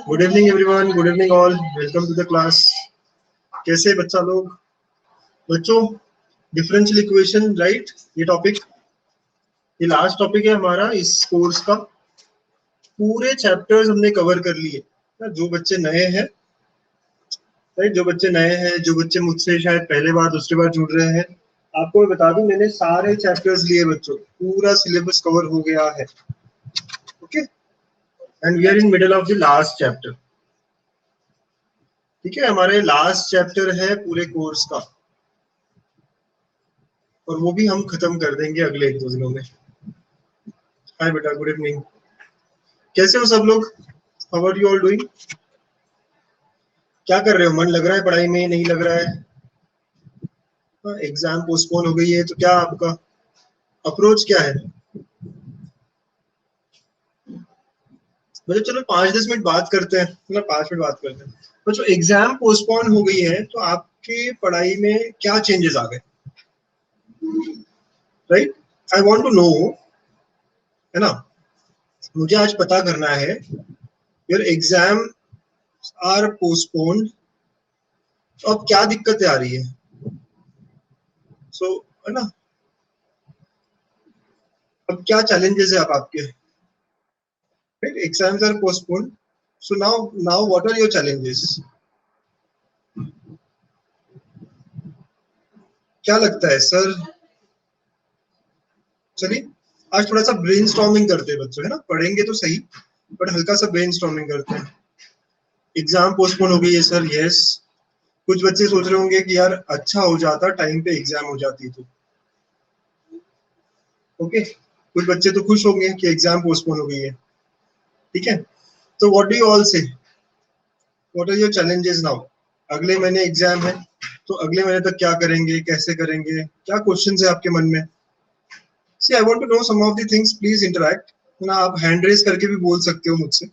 Good evening everyone, good evening all, welcome to the class. कैसे बच्चा लोग? बच्चों, डिफरेंशियल इक्वेशन, राइट? ये टॉपिक, ये लास्ट टॉपिक है हमारा इस कोर्स का। पूरे चैप्टर्स हमने कवर कर लिए। जो बच्चे नए हैं, राइट, जो बच्चे नए हैं, जो बच्चे मुझसे शायद पहले बार दूसरी बार जुड़ रहे हैं, आपको मैं बता दूं, मैंने सारे चैप्टर्स लिए बच्चों, पूरा सिलेबस कवर हो गया है। Okay, and we are in middle of the last chapter. ठीक है, हमारे लास्ट चैप्टर है पूरे कोर्स का, और वो भी हम खत्म कर देंगे अगले 1-2 दिनों में। हाय बेटा, गुड इवनिंग। कैसे हो सब लोग? How are you all doing? क्या कर रहे हो? मन लग रहा है पढ़ाई में? नहीं लग रहा है? एग्जाम पोस्टपोन हो गई है तो क्या आपका अप्रोच क्या है? मतलब चलो 5-10 मिनट बात करते हैं, मतलब 5 मिनट बात करते हैं। बच्चों, एग्जाम पोस्टपोन हो गई है तो आपके पढ़ाई में क्या चेंजेस आ गए? Right, I want to know, है ना? मुझे आज पता करना है, योर एग्जाम आर पोस्टपोन्ड, तो अब क्या दिक्कतें आ रही है? सो, है ना, अब क्या चैलेंजेस है अब आपके? Right, exams are postponed, so now what are your challenges? क्या लगता है सर? चलिए आज थोड़ा सा ब्रेनस्टॉर्मिंग करते हैं बच्चों, है ना? पढ़ेंगे तो सही, बट हल्का सा ब्रेनस्टॉर्मिंग करते हैं। एग्जाम पोस्टपोन हो गई है सर, यस। कुछ बच्चे सोच रहे होंगे कि यार अच्छा हो जाता टाइम पे एग्जाम हो जाती तो। ओके, कुछ बच्चे तो खुश होंगे कि एग्जाम पोस्टपोन हो गई है। ठीक है, तो what do you all say? What are your challenges now? अगले महीने एग्जाम है, तो अगले महीने तक क्या करेंगे, कैसे करेंगे, क्या क्वेश्चंस है आपके मन में? See, I want to know some of the things, please interact ना। आप हैंड रेज करके भी बोल सकते हो मुझसे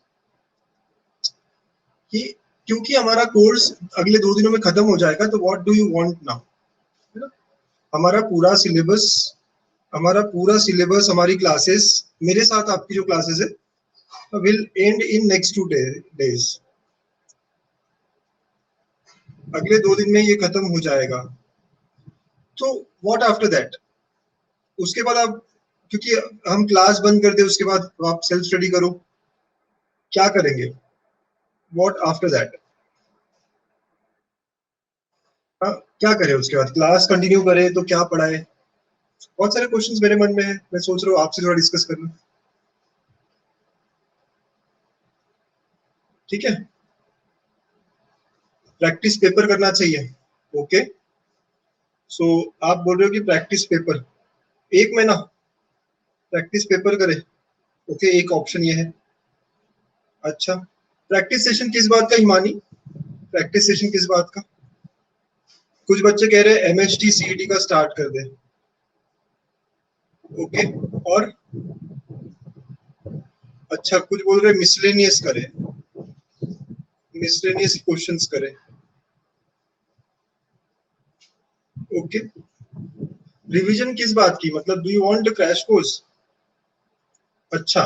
कि क्योंकि हमारा कोर्स अगले 2 दिनों में खत्म हो जाएगा, तो what do you want now? है ना, हमारा पूरा सिलेबस, हमारी क्लासेस, मेरे साथ आपकी जो क्लासेस है will and in next 2 days। अगले 2 दिन में ये खत्म हो जाएगा, तो व्हाट आफ्टर दैट? उसके बाद आप, क्योंकि हम क्लास बंद कर दे उसके बाद आप सेल्फ स्टडी करो, क्या करेंगे? What after that? क्या करें उसके बाद? क्लास कंटिन्यू करें तो क्या पढ़ाए? बहुत सारे क्वेश्चंस मेरे मन में है, मैं सोच रहा हूँ आपसे थोड़ा डिस्कस कर लूं। ठीक है, प्रैक्टिस पेपर करना चाहिए। ओके, सो आप बोल रहे हो कि प्रैक्टिस पेपर 1 महीना प्रैक्टिस पेपर करे। ओके, एक ऑप्शन ये है। अच्छा, प्रैक्टिस सेशन किस बात का हिमानी? प्रैक्टिस सेशन किस बात का? कुछ बच्चे कह रहे हैं एमएचटी सीईटी का स्टार्ट कर दे। ओके, और अच्छा, कुछ बोल रहे मिसलेनियस करे, मिसलेनियस क्वेश्चंस करे। ओके, रिवीजन किस बात की? मतलब do you want crash course? अच्छा,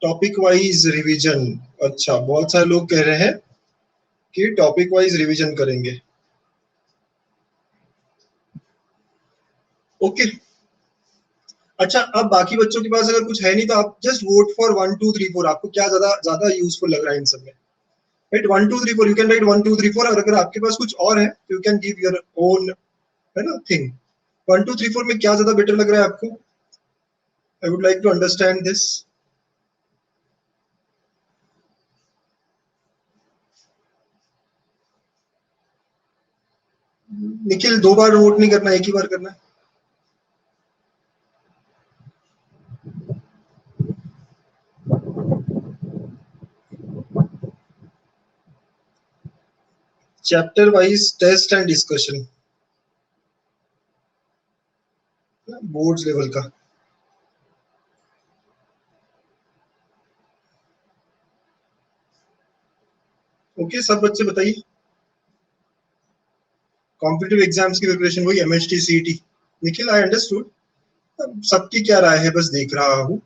टॉपिक वाइज रिवीजन। अच्छा, बहुत सारे लोग कह रहे हैं कि टॉपिक वाइज रिवीजन करेंगे। ओके, अच्छा, अब बाकी बच्चों के पास अगर कुछ है नहीं तो आप जस्ट वोट फॉर 1 2 3 4। आपको क्या ज्यादा ज्यादा यूजफुल लग रहा है इन सब में? Right, 1 2 3 4, you can write 1 2 3 4। और अगर आपके पास कुछ और है तो you can give your own, है ना, थिंग। 1 2 3 4 में क्या ज्यादा बेटर लग रहा है आपको? I would like to understand this. Nikhil, 2 बार वोट नहीं करना, एक ही बार करना है। Chapter wise test and discussion, boards level का। ओके, सब बच्चे बताइए। कॉम्पिटिटिव एग्जाम्स की प्रिपरेशन, वही MHT CET. Nikhil, I understood. सबकी क्या राय है बस देख रहा हूँ।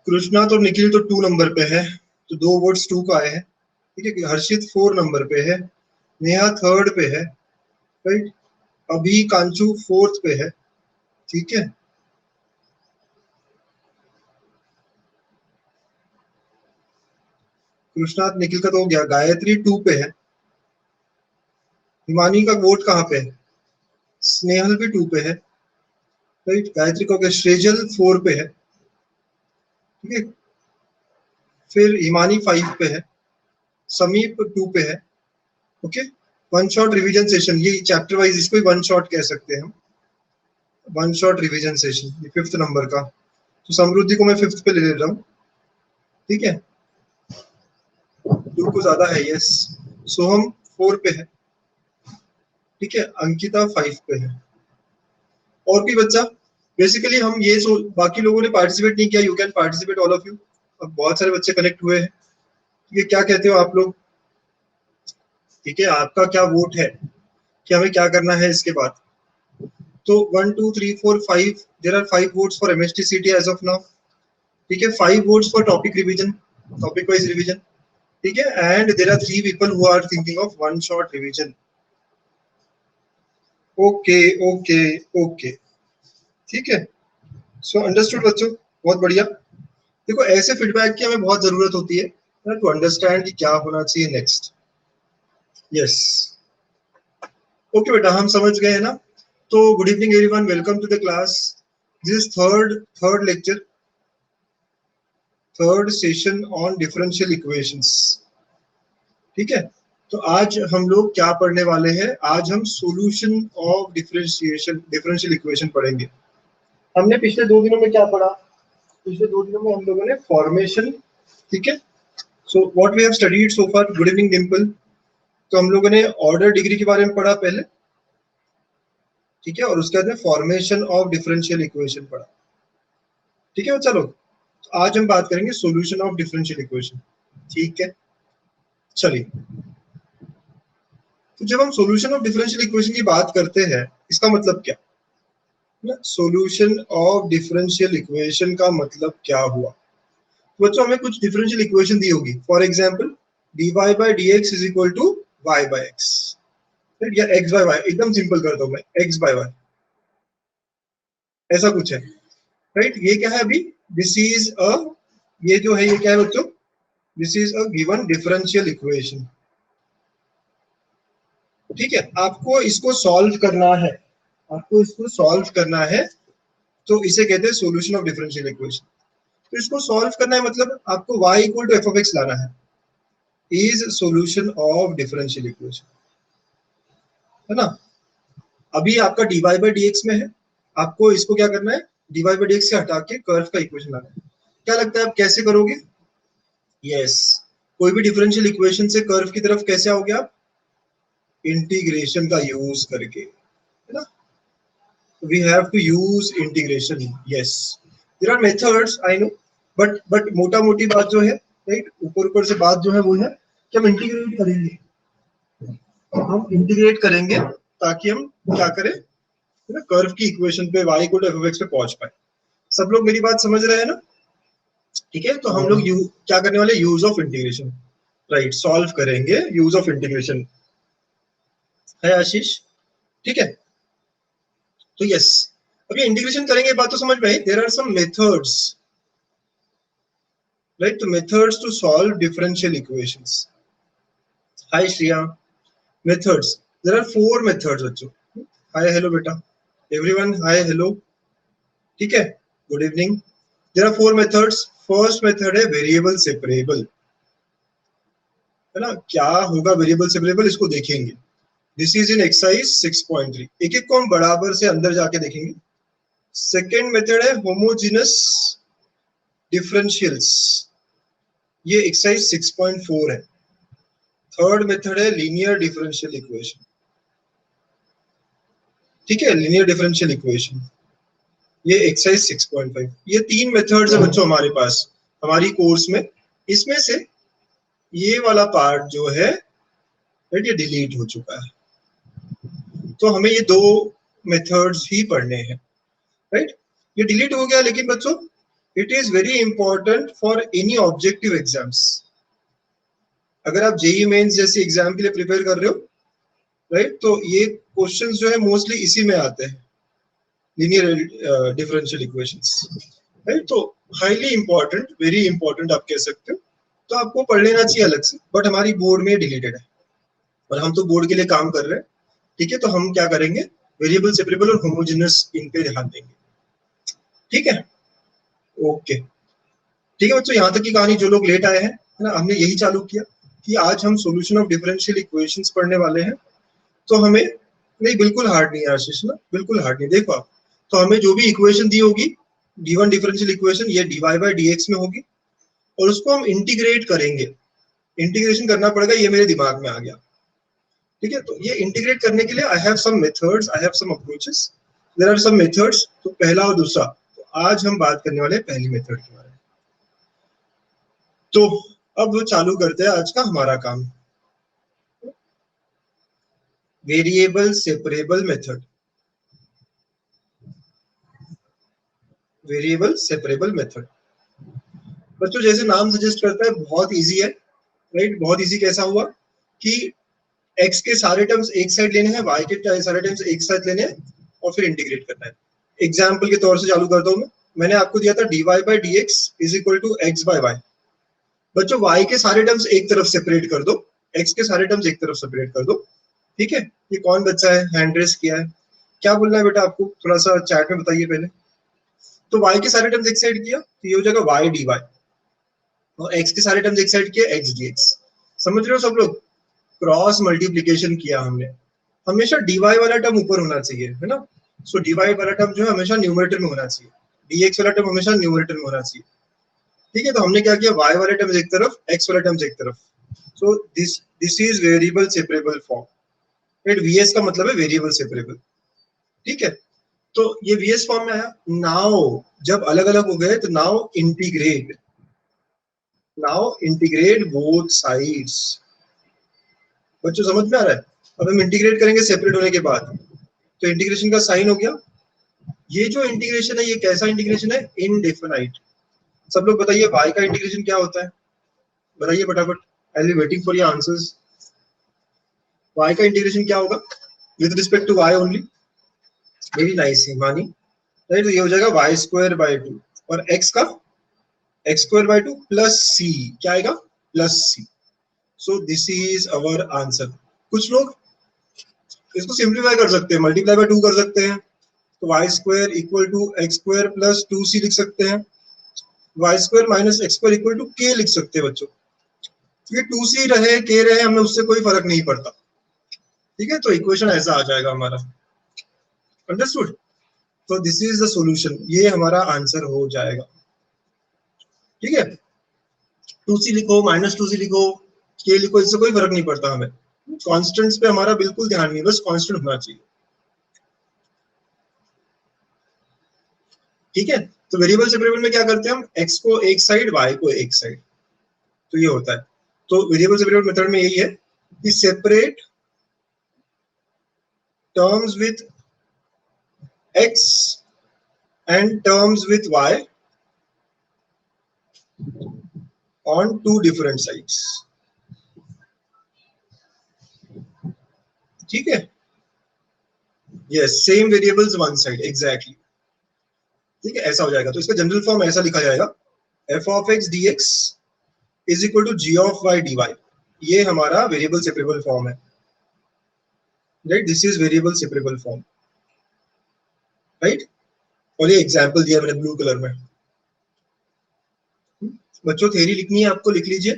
कृष्णा तो निखिल तो 2 नंबर पे है, तो 2 वोट्स 2 का आए हैं। ठीक है, हर्षित 4 नंबर पे है, नेहा 3rd पे है, राइट। अभी कांचू 4th पे है। ठीक है, कृष्णा निखिल का तो हो गया। गायत्री 2 पे है। हिमानी का वोट कहाँ पे है? स्नेहल भी 2 पे है, राइट। गायत्री का हो गया। श्रेजल 4 पे है। ठीक है, फिर हिमानी 5 पे है, समीप 2 पे है। Okay, one shot revision session, ये चैप्टर वाइज इसको वन शॉट कह सकते हैं हम। वन शॉट रिवीजन सेशन, ये 5th नंबर का। तो समृद्धि को मैं 5th पे ले रहा हूँ। ठीक है, 2 को ज्यादा है, यस। सोहम 4 पे है। ठीक है, अंकिता 5 पे है। और कोई बच्चा? बेसिकली हम ये बाकी लोगों ने पार्टिसिपेट नहीं किया, you can participate all of you. अब बहुत सारे बच्चे कनेक्ट हुए हैं। ये क्या कहते हो आप लोग? ठीक है, आपका क्या वोट है कि हमें क्या करना है इसके बाद? तो 1 2 3 4 5, there are 5 votes for MHT CET as of now. ठीक है, 5 votes for topic revision, topic wise revision. ठीक है, and there are 3 people who are thinking of one shot revision. Okay okay okay, ठीक है। सो अंडरस्टूड बच्चों, बहुत बढ़िया। देखो, ऐसे फीडबैक की हमें बहुत जरूरत होती है टू अंडरस्टैंड कि क्या होना चाहिए नेक्स्ट। यस, ओके बेटा, हम समझ गए हैं ना। तो good evening everyone, welcome to the class. This is third lecture, third session on differential equations. ठीक है, तो आज हम लोग क्या पढ़ने वाले हैं? आज हम सॉल्यूशन ऑफ डिफरेंशियल इक्वेशन पढ़ेंगे। हमने पिछले 2 दिनों में क्या पढ़ा? पिछले 2 दिनों में हम लोगों ने फॉर्मेशन, ठीक है, so what we have studied so far. Good evening Dimple. तो हम लोगों ने ऑर्डर डिग्री के बारे में पढ़ा पहले, ठीक है, और उसके बाद में फॉर्मेशन ऑफ डिफरेंशियल इक्वेशन पढ़ा। ठीक है, चलो तो आज हम बात करेंगे सॉल्यूशन ऑफ डिफरेंशियल इक्वेशन। ठीक है, चलिए। तो जब हम सॉल्यूशन ऑफ डिफरेंशियल इक्वेशन की बात करते हैं, इसका मतलब क्या? सॉल्यूशन ऑफ डिफरेंशियल इक्वेशन का मतलब क्या हुआ? बच्चों, हमें कुछ डिफरेंशियल इक्वेशन दी होगी, for example dy by dx is equal to y by x, या x by y, एकदम सिंपल करता हूं मैं, x by y, ऐसा कुछ है, राइट। ये क्या है अभी? दिस इज अ, ये जो है ये क्या है बच्चों? This is a given differential equation. ठीक है, आपको इसको सॉल्व करना है, आपको इसको सॉल्व करना है, तो इसे कहते हैं सॉल्यूशन ऑफ डिफरेंशियल इक्वेशन। तो इसको सॉल्व करना है मतलब आपको y equal to F of X लाना है, is solution of differential equation, है ना। अभी आपका dy बाई dx में है, आपको इसको क्या करना है? dy बाई dx से हटा के कर्व का इक्वेशन लाना है। क्या लगता है आप कैसे करोगे? यस, कोई भी डिफरेंशियल इक्वेशन से कर्व की तरफ कैसे आओगे आप? इंटीग्रेशन का यूज करके, है ना। We have to use integration. Yes, there are methods, I know, but मोटा मोटी बात जो है, राइट, ऊपर ऊपर से बात जो है वो है कि हम इंटीग्रेट करेंगे, हम इंटीग्रेट करेंगे ताकि हम क्या करें, ना, कर्व की इक्वेशन पे y equal to F of X पे पहुंच पाए। सब लोग मेरी बात समझ रहे हैं ना? ठीक है, तो हम लोग क्या करने वाले? Use of integration, right, solve करेंगे यूज ऑफ इंटीग्रेशन, है आशीष? ठीक है, तो यस, अब ये इंटीग्रेशन करेंगे, बात तो समझ में आई। There are some methods, right, तो methods to solve differential equations. Hi Shriya, methods, there are 4 methods बच्चों। हाय हेलो बेटा, एवरीवन, हाय हेलो, ठीक है, good evening. There are 4 methods. First method है वेरिएबल सेपरेबल, है ना। क्या होगा वेरिएबल सेपरेबल, इसको देखेंगे। This is in exercise 6.3। एक एक को हम बराबर से अंदर जाके देखेंगे। सेकेंड मेथड है होमोजेनस डिफरेंशियल्स, ये एक्सरसाइज 6.4 है। थर्ड मेथड है लीनियर डिफरेंशियल इक्वेशन, ठीक है, लीनियर डिफरेंशियल इक्वेशन, ये एक्सरसाइज 6.5। ये 3 मेथड्स है बच्चों हमारे पास हमारी कोर्स में। इसमें से ये वाला पार्ट जो है, राइट, ये डिलीट हो चुका है, तो हमें ये 2 मेथड्स ही पढ़ने हैं, राइट। ये डिलीट हो गया, लेकिन बच्चों it is very important for any objective exams. अगर आप जेई मेंस जैसे एग्जाम के लिए प्रिपेयर कर रहे हो, राइट, तो ये क्वेश्चंस जो है मोस्टली इसी में आते हैं, लीनियर डिफरेंशियल इक्वेशंस, राइट। तो हाईली इंपॉर्टेंट, वेरी इंपॉर्टेंट आप कह सकते हो। तो आपको पढ़ लेना चाहिए अलग से, बट हमारी बोर्ड में डिलीटेड है और हम तो बोर्ड के लिए काम कर रहे हैं, ठीक है। तो हम क्या करेंगे, वेरिएबल सेपरेबल और होमोजेनस इन पे ध्यान देंगे, ठीक है। ओके, ठीक है बच्चों, यहाँ तक की कहानी जो लोग लेट आए हैं, है ना, हमने यही चालू किया कि आज हम सॉल्यूशन ऑफ डिफरेंशियल इक्वेशंस पढ़ने वाले हैं। तो हमें, नहीं बिल्कुल हार्ड नहीं है आशीष ना, बिल्कुल हार्ड नहीं। देखो आप, तो हमें जो भी इक्वेशन दी होगी, गिवन डिफरेंशियल इक्वेशन, ये dy बाय dx में होगी और उसको हम इंटीग्रेट करेंगे। इंटीग्रेशन करना पड़ेगा, ये मेरे दिमाग में आ गया, ठीक है। तो ये इंटीग्रेट करने के लिए I have some methods, I have some approaches, there are some methods. तो पहला और दूसरा, तो आज हम बात करने वाले हैं पहली मेथड के बारे में। तो अब चालू करते हैं आज का हमारा काम, variable separable method. Variable separable method बच्चों, जैसे नाम सजेस्ट करता है, बहुत इजी है, राइट। बहुत इजी कैसा हुआ कि x के सारे टर्म्स एक साइड लेने हैं, y के सारे टर्म्स एक साइड लेने हैं और फिर इंटीग्रेट करना है। एग्जाम्पल के तौर से चालू करता हूं मैं। मैंने आपको दिया था dy by dx is equal to x by Y. बच्चों y के सारे टर्म्स एक तरफ सेपरेट कर दो, x के सारे टर्म्स एक तरफ सेपरेट कर दो, ठीक है। ये कौन बच्चा है, हैंड रेस किया है, क्या बोलना है बेटा आपको, थोड़ा सा चैट में बताइए पहले। तो y के सारे टर्म्स एक साइड किया तो ये हो जाएगा y dy और x के सारे टर्म्स एक साइड किए x dx। समझ रहे हो सब लोग, क्रॉस मल्टीप्लीकेशन किया हमने। हमेशा dy वाला टर्म ऊपर होना चाहिए, है ना। सो dy वाला टर्म जो है हमेशा न्यूमरेटर में होना चाहिए, dx वाला टर्म हमेशा न्यूमरेटर में होना चाहिए, ठीक है। तो हमने क्या किया, y वाले टर्म्स एक तरफ, x वाले टर्म्स एक तरफ। So this this is variable separable form, right. vs का मतलब है वेरिएबल सेपरेबल, ठीक है। तो ये vs फॉर्म में आया। नाउ जब अलग अलग हो गए तो नाउ इंटीग्रेट बोथ साइड्स। बच्चों समझ में आ रहा है। अब हम इंटीग्रेट करेंगे सेपरेट होने के बाद, तो इंटीग्रेशन का साइन हो गया। ये जो इंटीग्रेशन है ये कैसा इंटीग्रेशन है, इनडेफिनाइट। सब लोग बताइए y का इंटीग्रेशन क्या होता है, बताइए फटाफट, I will be waiting for your answers. y का इंटीग्रेशन क्या होगा with respect to y only, very nice Himani, right. तो ये हो जाएगा y स्क्वायर बाय 2 और x का x square by 2 plus c, क्या आएगा, plus c। So this is our answer. कुछ लोग इसको सिंप्लीफाई कर सकते हैं, मल्टीप्लाई बाय 2 कर सकते हैं, तो y square equal to x square plus 2c लिख सकते हैं, y square minus x square equal to k लिख सकते हैं बच्चों। ये 2c रहे k रहे, हमें उससे कोई फर्क नहीं पड़ता, ठीक है। तो इक्वेशन ऐसा आ जाएगा हमारा, अंडरस्टूड। तो दिस इज द सॉल्यूशन, ये हमारा आंसर हो जाएगा, ठीक है। 2c लिखो, माइनस 2c लिखो, k लिखो, इससे कोई फर्क नहीं पड़ता हमें। कॉन्स्टेंट्स पे हमारा बिल्कुल ध्यान नहीं, बस कांस्टेंट होना चाहिए, ठीक है। तो वेरिएबल सेपरेबल में क्या करते हैं हम, x को एक साइड y को एक साइड, तो ये होता है। तो वेरिएबल सेपरेबल मेथड में यही है कि separate terms with x and terms with y on two different sides, ठीक है। Yes, same variables one side, exactly, ठीक है। ऐसा हो जाएगा, तो इसका जनरल फॉर्म ऐसा लिखा जाएगा, f of x dx is equal to g of y dy। ये हमारा वेरिएबल सेपरेबल फॉर्म है, right. This is variable separable form, right. और ये एग्जांपल दिया मैंने ब्लू कलर में। बच्चों थ्योरी लिखनी है आपको, लिख लीजिए।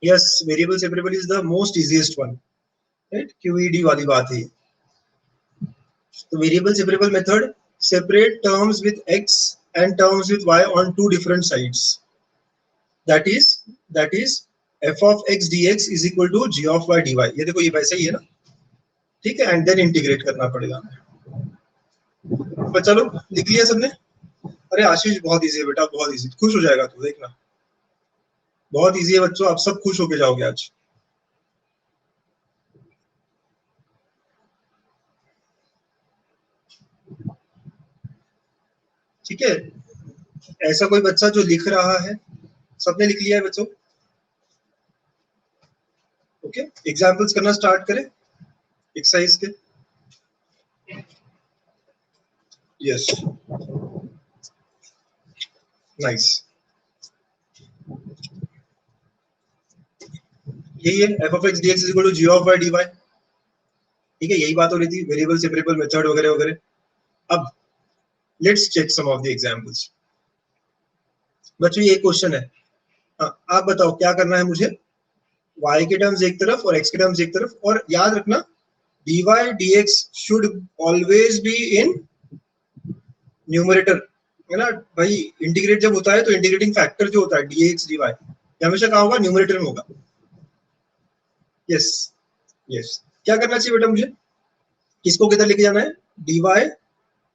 Yes, variable separable is the most easiest one, right, क्यूईडी वाली बात है। तो variable separable method, separate terms with x and terms with y on two different sides, that is f of x dx is equal to g of y dy। ये देखो ये वैसे ही है ना, ठीक है। एंड देन इंटीग्रेट करना पड़ेगा। बच्चा लोग लिख लिया सबने। अरे आशीष बहुत इजी है बेटा, बहुत इजी, खुश हो जाएगा तू, देखना बहुत इजी है बच्चों, आप सब खुश होके जाओगे आज, ठीक है। ऐसा कोई बच्चा जो लिख रहा है? सबने लिख लिया है बच्चों? ओके, एग्जाम्पल्स करना स्टार्ट करें एक्सरसाइज के। Yes, nice. यही है F of X D X equal to G of Y D Y. ठीक है, यही बात हो रही थी, वेरिएबल सेपरेबल मेथड वगैरह वगैरह। अब let's check some of the examples. बच्चों ये एक क्वेश्चन है, आप बताओ क्या करना है मुझे। y के टर्म्स एक तरफ और x के टर्म्स एक तरफ, और याद रखना dy dx should always be in numerator, है ना भाई। इंटीग्रेट जब होता है तो इंटीग्रेटिंग फैक्टर जो होता है dx dy हमेशा कहाँ होगा? न्यूमरेटर में होगा। यस यस, क्या करना चाहिए बेटा मुझे? किसको किधर लेके जाना है? dy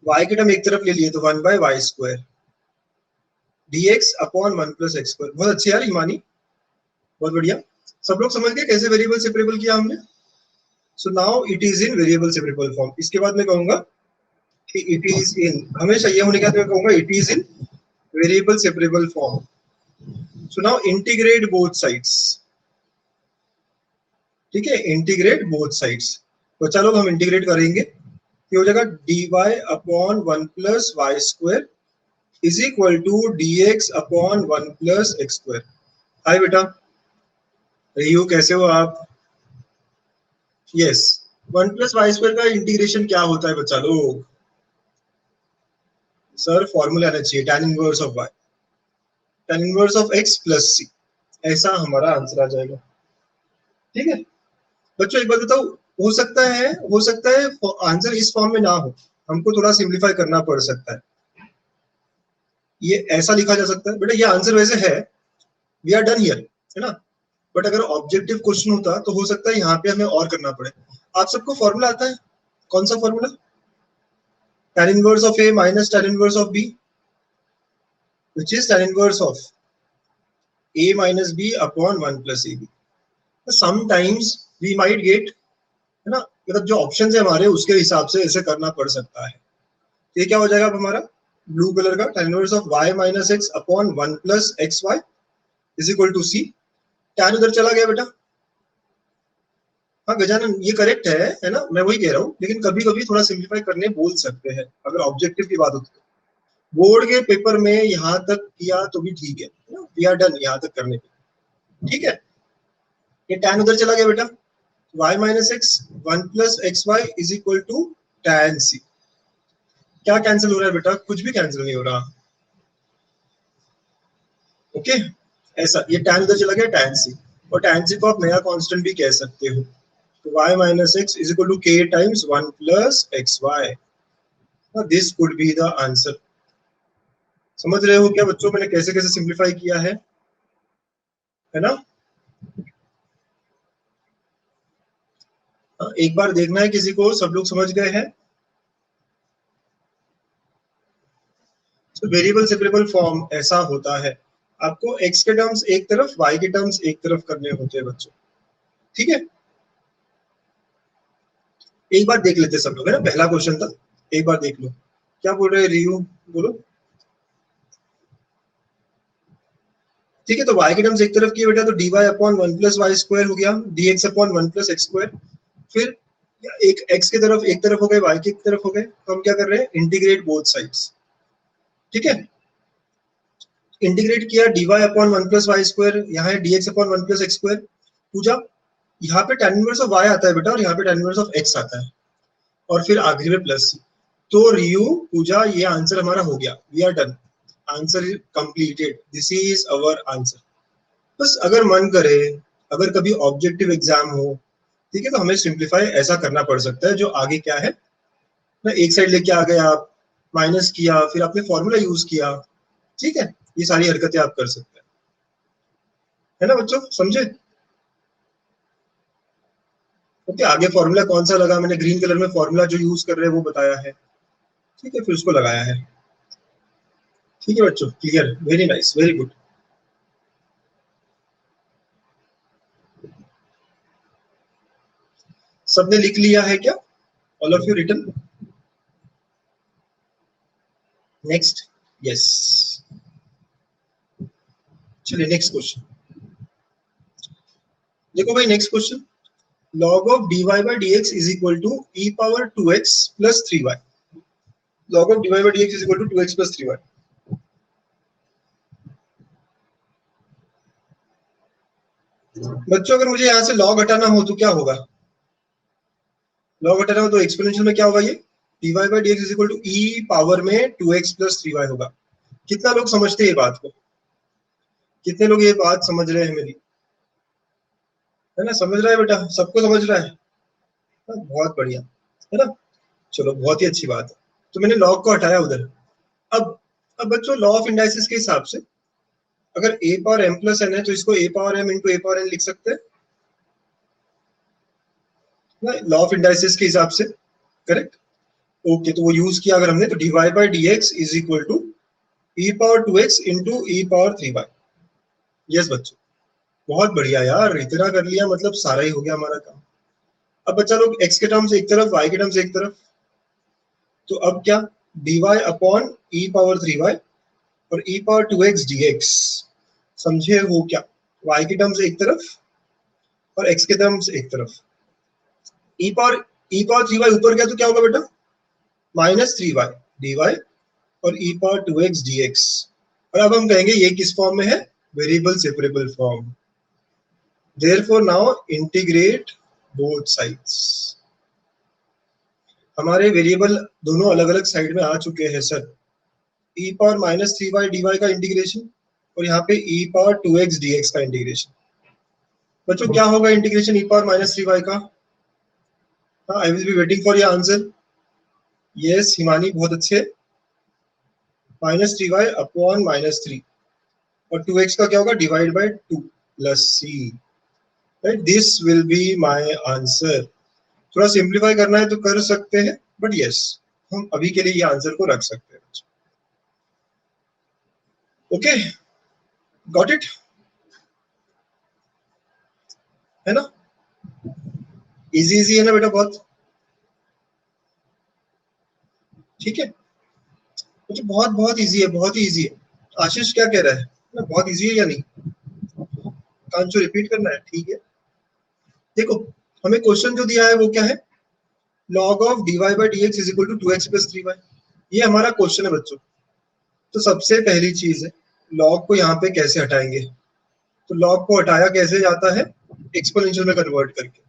y के टर्म एक तरफ ले लिए तो 1 by Y square dx upon 1 plus x square. बहुत अच्छी यार ईमानी, बहुत बढ़िया। सब लोग समझ गए कैसे वेरिएबल सेपरेबल किया हमने? So now it is in variable separable form. इसके बाद मैं कहूंगा कि इट इज इन, हमेशा ये होने के बाद मैं कहूंगा it is in variable separable form. So now integrate both sides. ठीक है, इंटीग्रेट बोथ साइड्स। तो चलो हम इंटीग्रेट करेंगे, ये हो जाएगा dy upon 1 plus Y square is equal to dx upon 1 plus x square. Hi बेटा, रियू कैसे हो आप? यस, 1 प्लस वाई स्क्वायर का इंटीग्रेशन क्या होता है बच्चा लोग? सर फॉर्मूला आना चाहिए, tan inverse of y, tan inverse of x plus c, ऐसा हमारा आंसर आ जाएगा। ठीक है बच्चों, एक बात बताओ, हो सकता है आंसर इस फॉर्म में ना हो, हमको थोड़ा सिंप्लीफाई करना पड़ सकता है। ये ऐसा लिखा जा सकता है बेटा, ये आंसर वैसे है, वी आर डन हियर, है ना। बट अगर ऑब्जेक्टिव क्वेश्चन होता तो हो सकता है यहाँ पे हमें और करना पड़े। आप सबको फॉर्मूला आता है? कौन सा formula? tan inverse of a minus tan inverse of b, which is tan inverse of a minus b upon 1 plus ab. Sometimes we might get, है ना, मतलब जो ऑप्शन है हमारे उसके हिसाब से ऐसे करना पड़ सकता है। ये क्या हो जाएगा अब हमारा ब्लू कलर का, tan inverse of y minus x upon 1 plus xy is equal to c। tan उधर चला गया बेटा। हाँ गजानन, ये करेक्ट है ना, मैं वही कह रहा हूँ, लेकिन कभी कभी थोड़ा सिंप्लीफाई करने बोल सकते हैं अगर ऑब्जेक्टिव की बात होती है। बोर्ड के पेपर में यहाँ तक किया तो भी ठीक है ना, वी आर डन यहाँ तक करने पे। ठीक है, ये tan उधर चला गया बेटा, y minus X 1 plus X Y is equal to tan c। क्या कैंसिल हो रहा है बेटा? कुछ भी कैंसिल नहीं हो रहा। ओके, ऐसा ये tan उधर चला गया, tan c, और tan c को आप नया कांस्टेंट भी कह सकते हो। तो y minus X is equal to k times 1 plus X Y. This could be the answer. समझ रहे हो क्या बच्चों मैंने कैसे कैसे सिंप्लीफाई किया है ना। एक बार देखना है किसी को, सब लोग समझ गए हैं? तो वेरिएबल सेपरेबल फॉर्म ऐसा होता है, आपको x के टर्म्स एक तरफ, y के टर्म्स एक तरफ करने होते हैं बच्चों। ठीक है, एक बार देख लेते सब लोग, है ना, पहला क्वेश्चन था, एक बार देख लो। क्या बोल रहे हैं रियू, बोलो। ठीक है, तो y के टर्म्स एक तरफ किए बेटा, तो dy upon 1 plus Y square हो गया, dx upon 1 plus x square. फिर एक x के तरफ एक तरफ हो गए, y की तरफ हो गए, तो हम क्या कर रहे हैं? Integrate both sides. ठीक है, इंटीग्रेट किया dy upon 1 plus Y square, यहाँ है dx upon 1 plus x square. Pooja, यहाँ पे tan इनवर्स ऑफ y आता है बेटा, और यहाँ पे tan इनवर्स ऑफ x आता है, और फिर आखिरी में प्लस। तो रियू, पूजा, ये आंसर हमारा हो गया, we are done, answer is completed, this is our answer. बस अगर मन करे, अगर कभी ऑब्जेक्टिव एग्जाम हो, ठीक है, तो हमें सिंप्लीफाई ऐसा करना पड़ सकता है, जो आगे क्या है ना, एक साइड लेके आ गए आप, माइनस किया, फिर आपने फॉर्मूला यूज किया। ठीक है, ये सारी हरकतें आप कर सकते हैं, है ना बच्चों, समझे? ओके, आगे फॉर्मूला कौन सा लगा, मैंने ग्रीन कलर में फॉर्मूला जो यूज कर रहे हैं वो बताया है। ठीक है, फिर उसको लगाया है। ठीक है बच्चों, clear, very nice, very good. सबने लिख लिया है क्या? All of you written? Next, yes, चलिए नेक्स्ट क्वेश्चन देखो भाई। Next question, log of dy by dx is equal to e power 2x plus 3y. log of dy by dx is equal to 2x plus 3y. बच्चों अगर मुझे यहाँ से log हटाना हो तो क्या होगा? log हटाना हो तो एक्सपोनेंशियल में क्या होगा? ये dy by dx is equal to e power में 2x plus 3y होगा। कितना लोग समझते हैं ये बात को? कितने लोग ये बात समझ रहे हैं मेरी? है ना, समझ रहा है बेटा? सबको समझ रहा है? बहुत बढ़िया, है ना। चलो बहुत ही अच्छी बात है। तो मैंने log को हटाया उधर। अब बच्चों लॉ ऑफ इंडाइसिस के हिसाब से अगर a power m plus n है तो इसको a power m into a power n लिख सकते हैं ना, लॉ ऑफ इंडाइसिस के हिसाब से। Correct, okay. तो वो यूज किया अगर हमने तो dy by dx is equal to e power 2x into e power 3y। Yes बच्चों, बहुत बढ़िया यार, इतना कर लिया मतलब सारा ही हो गया हमारा काम। अब बच्चा लोग x के टर्म्स एक तरफ, y के टर्म्स एक तरफ, तो अब क्या dy upon e power 3y और e पावर 2x dx, समझे हो क्या? y के टर्म्स एक तरफ और x के टर्म्स एक तरफ। e पावर 3y ऊपर गया तो क्या होगा बेटा? माइनस 3y dy और e पावर 2x dx। और अब हम कहेंगे ये किस फॉर्म में है? Variable separable form. Therefore now integrate both sides. हमारे वेरिएबल दोनों अलग अलग साइड में आ चुके हैं sir. e power minus 3y dy का इंटीग्रेशन और यहाँ पे e पावर 2x dx का इंटीग्रेशन। बच्चों क्या होगा integration e power minus 3y का? हाँ, आई will be waiting for your answer. Yes Himani, बहुत अच्छे। माइनस 3y अपॉन माइनस 3 और 2x का क्या होगा? Divide by 2 plus c। Right, this will be my answer. थोड़ा सिंप्लीफाई करना है तो कर सकते हैं, बट यस हम अभी के लिए ये आंसर को रख सकते हैं। ओके, गॉट इट, है ना? इजी इजी है ना बेटा? बहुत ठीक है। तो बहुत बहुत इजी है, बहुत ही इजी है। आशीष क्या कह रहा है ना, बहुत इजी है या नहीं? कांचो रिपीट करना है, ठीक है। देखो हमें क्वेश्चन जो दिया है वो क्या है? log of dy by dx is equal to 2x plus 3y। ये हमारा क्वेश्चन है बच्चों। तो सबसे पहली चीज है log को यहाँ पे कैसे हटाएंगे। तो log को हटाया कैसे जाता है? एक्सपोनेंशियल में कन्वर्ट करके।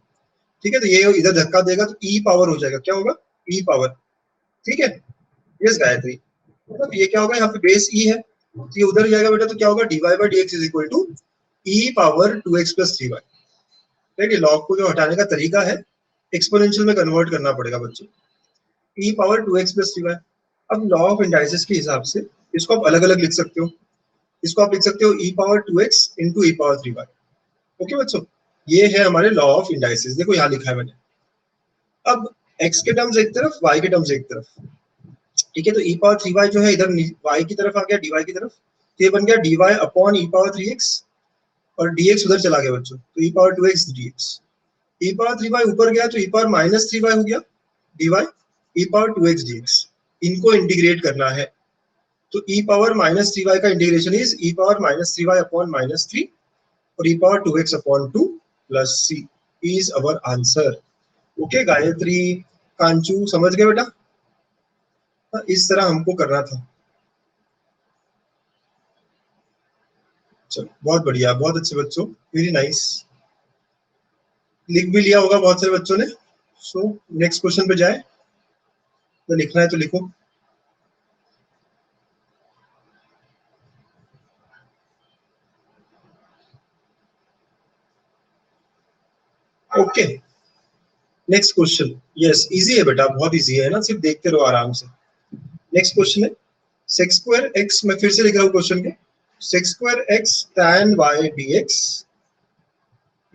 ठीक है, तो ये इधर धक्का देगा तो e पावर हो जाएगा। क्या होगा? e power. ठीक है, यस गायत्री, मतलब ये क्या होगा? यहाँ पे बेस e है तो ये उधर जाएगा बेटा, तो क्या होगा? dy by dx is equal to e power 2x plus 3y। ठीक है, log को जो हटाने का तरीका है एक्सपोनेंशियल में कन्वर्ट करना पड़ेगा बच्चों। e power 2x plus 3y। अब लॉ ऑफ इंडाइसिस के हिसाब से इसको आप अलग अलग लिख सकते हो। इसको आप लिख सकते हो e power 2x into e power 3y। Okay बच्चों, ये है हमारे लॉ ऑफ इंडाइसिस। देखो यहाँ लिखा है मैंने। अब x के टर्म्स एक तरफ, y के टर्म्स एक तरफ। ठीक है, तो e पावर 3y जो है इधर y की तरफ आ गया, dy की तरफ, तो ये बन गया dy upon e power 3x और dx उधर चला गया बच्चों, तो e power 2x dx। e power 3y ऊपर गया तो e पावर माइनस 3y हो गया dy e power 2x dx। इनको इंटीग्रेट करना है तो e पावर माइनस 3y का integration is e power minus 3y upon minus 3 और e power 2x upon 2 plus c is our answer. Okay Gayatri, Kanchu, समझ गए बेटा? इस तरह हमको करना था। चलो बहुत बढ़िया, बहुत अच्छे बच्चों, वेरी नाइस। लिख भी लिया होगा बहुत सारे बच्चों ने। सो नेक्स्ट क्वेश्चन पे जाए, तो लिखना है तो लिखो। Okay next question. Yes easy है बेटा, बहुत इजी है ना, सिर्फ देखते रहो आराम से। नेक्स्ट क्वेश्चन है सेक्स स्क्वायर एक्स, मैं फिर से लिख रहा हूँ क्वेश्चन को। Sex square x tan y dx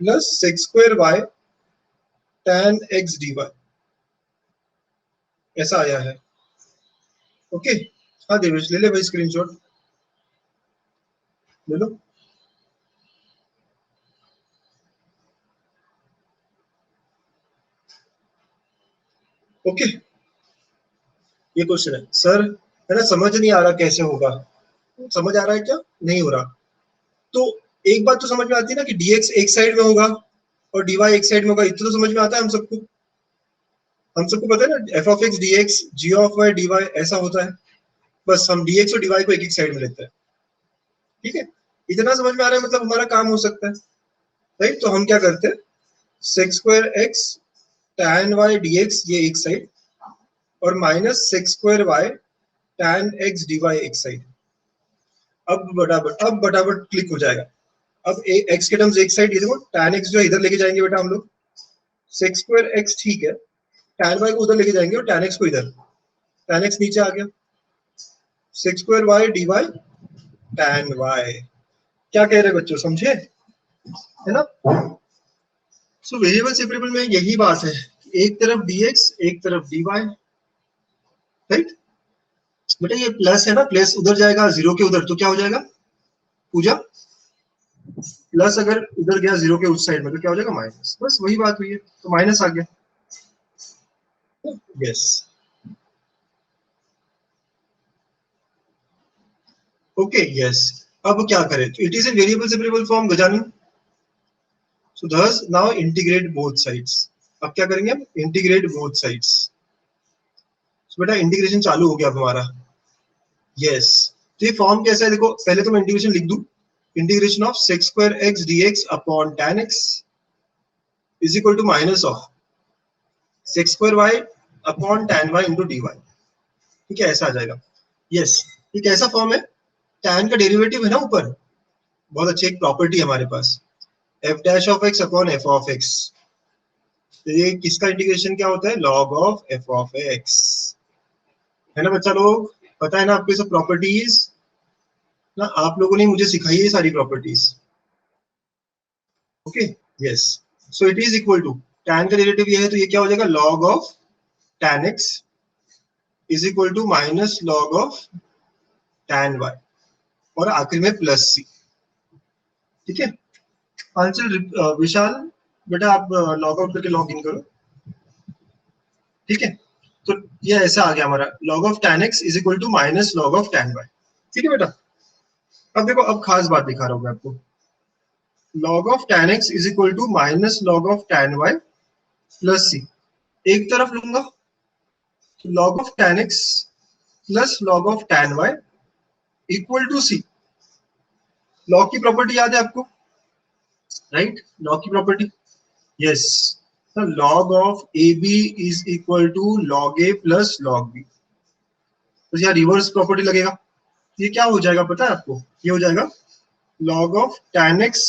plus sex square y tan x dy, ऐसा आया है। ओके हाँ देवेश, ले ले भाई स्क्रीनशॉट ले लो। ओके ये क्वेश्चन है सर, है ना, समझ नहीं आ रहा कैसे होगा। समझ आ रहा है क्या? नहीं हो रहा? तो एक बात तो समझ में आती है ना कि dx एक साइड में होगा और dy एक साइड में होगा, इतना तो समझ में आता है हम सबको पता है ना, f of x dx g of y dy ऐसा होता है। बस हम dx और dy को एक एक साइड में लेते हैं, ठीक है। इतना समझ में आ रहा है, मतलब हमारा काम हो सकता है, राइट। तो हम क्या करते हैं, sec square x tan y dx ये एक साइड और minus sec square y tan x dy एक साइड। अब बटाबट क्लिक हो जाएगा। अब x के टर्म्स एक साइड, ये देखो tan x जो है इधर लेके जाएंगे बेटा हम लोग, sec स्क्वायर x ठीक है, tan y को उधर लेके जाएंगे और tan x को इधर, tan x नीचे आ गया, sec square y dy tan y। क्या कह रहे बच्चों, समझे, है ना। सो वेरिएबल सेपरेबल में यही बात है, एक तरफ dx एक तरफ dy, राइट। बेटा ये प्लस है ना, प्लस उधर जाएगा जीरो के उधर, तो क्या हो जाएगा पूजा, प्लस अगर उधर गया जीरो के उस साइड में तो क्या हो जाएगा माइनस, बस वही बात हुई है, तो माइनस आ गया। Yes, okay, yes. अब क्या करें, it is a variable separable form Gajanan, so thus now integrate both sides. अब क्या करेंगे हम, इंटीग्रेट बोथ साइड्स। बेटा इंटीग्रेशन चालू हो गया अब हमारा, यस। तो ये फॉर्म कैसा है देखो, पहले तो मैं इंटीग्रेशन लिख दूं, integration of sec square x dx upon tan x is equal to minus of sec square y upon tan y into dy, ठीक है, ऐसा आ जाएगा। यस, ये कैसा फॉर्म है, tan का डेरिवेटिव है ना ऊपर, बहुत अच्छी एक प्रॉपर्टी है हमारे पास, f dash of x upon f of x। तो ये किसका इंटीग्रेशन क्या होता है, log of f of x, है ना बच्चा लोग, पता है ना आपको ये सब प्रॉपर्टीज ना, आप लोगों ने मुझे सिखाई है सारी properties, okay, yes. So it is equal to, tan का डेरिवेटिव ये है तो ये क्या हो जाएगा, log of tan x is equal to minus log of tan y और आखिर में प्लस c, ठीक है। आंसर विशाल बेटा आप लॉग आउट करके लॉग इन करो, ठीक है। तो ये ऐसा आ गया हमारा, log of tan x is equal to minus log of tan y, ठीक है बेटा। अब देखो, अब खास बात दिखा रहा हूँ मैं आपको, log of tan x is equal to minus log of tan y plus c, एक तरफ लूंगा तो log of tan x plus log of tan y equal to c। Log की प्रॉपर्टी याद है आपको, राइट, लॉग की property, yes. log of ab is equal to log a plus log b, तो यहाँ रिवर्स प्रॉपर्टी लगेगा, ये क्या हो जाएगा पता है आपको, ये हो जाएगा log of tan x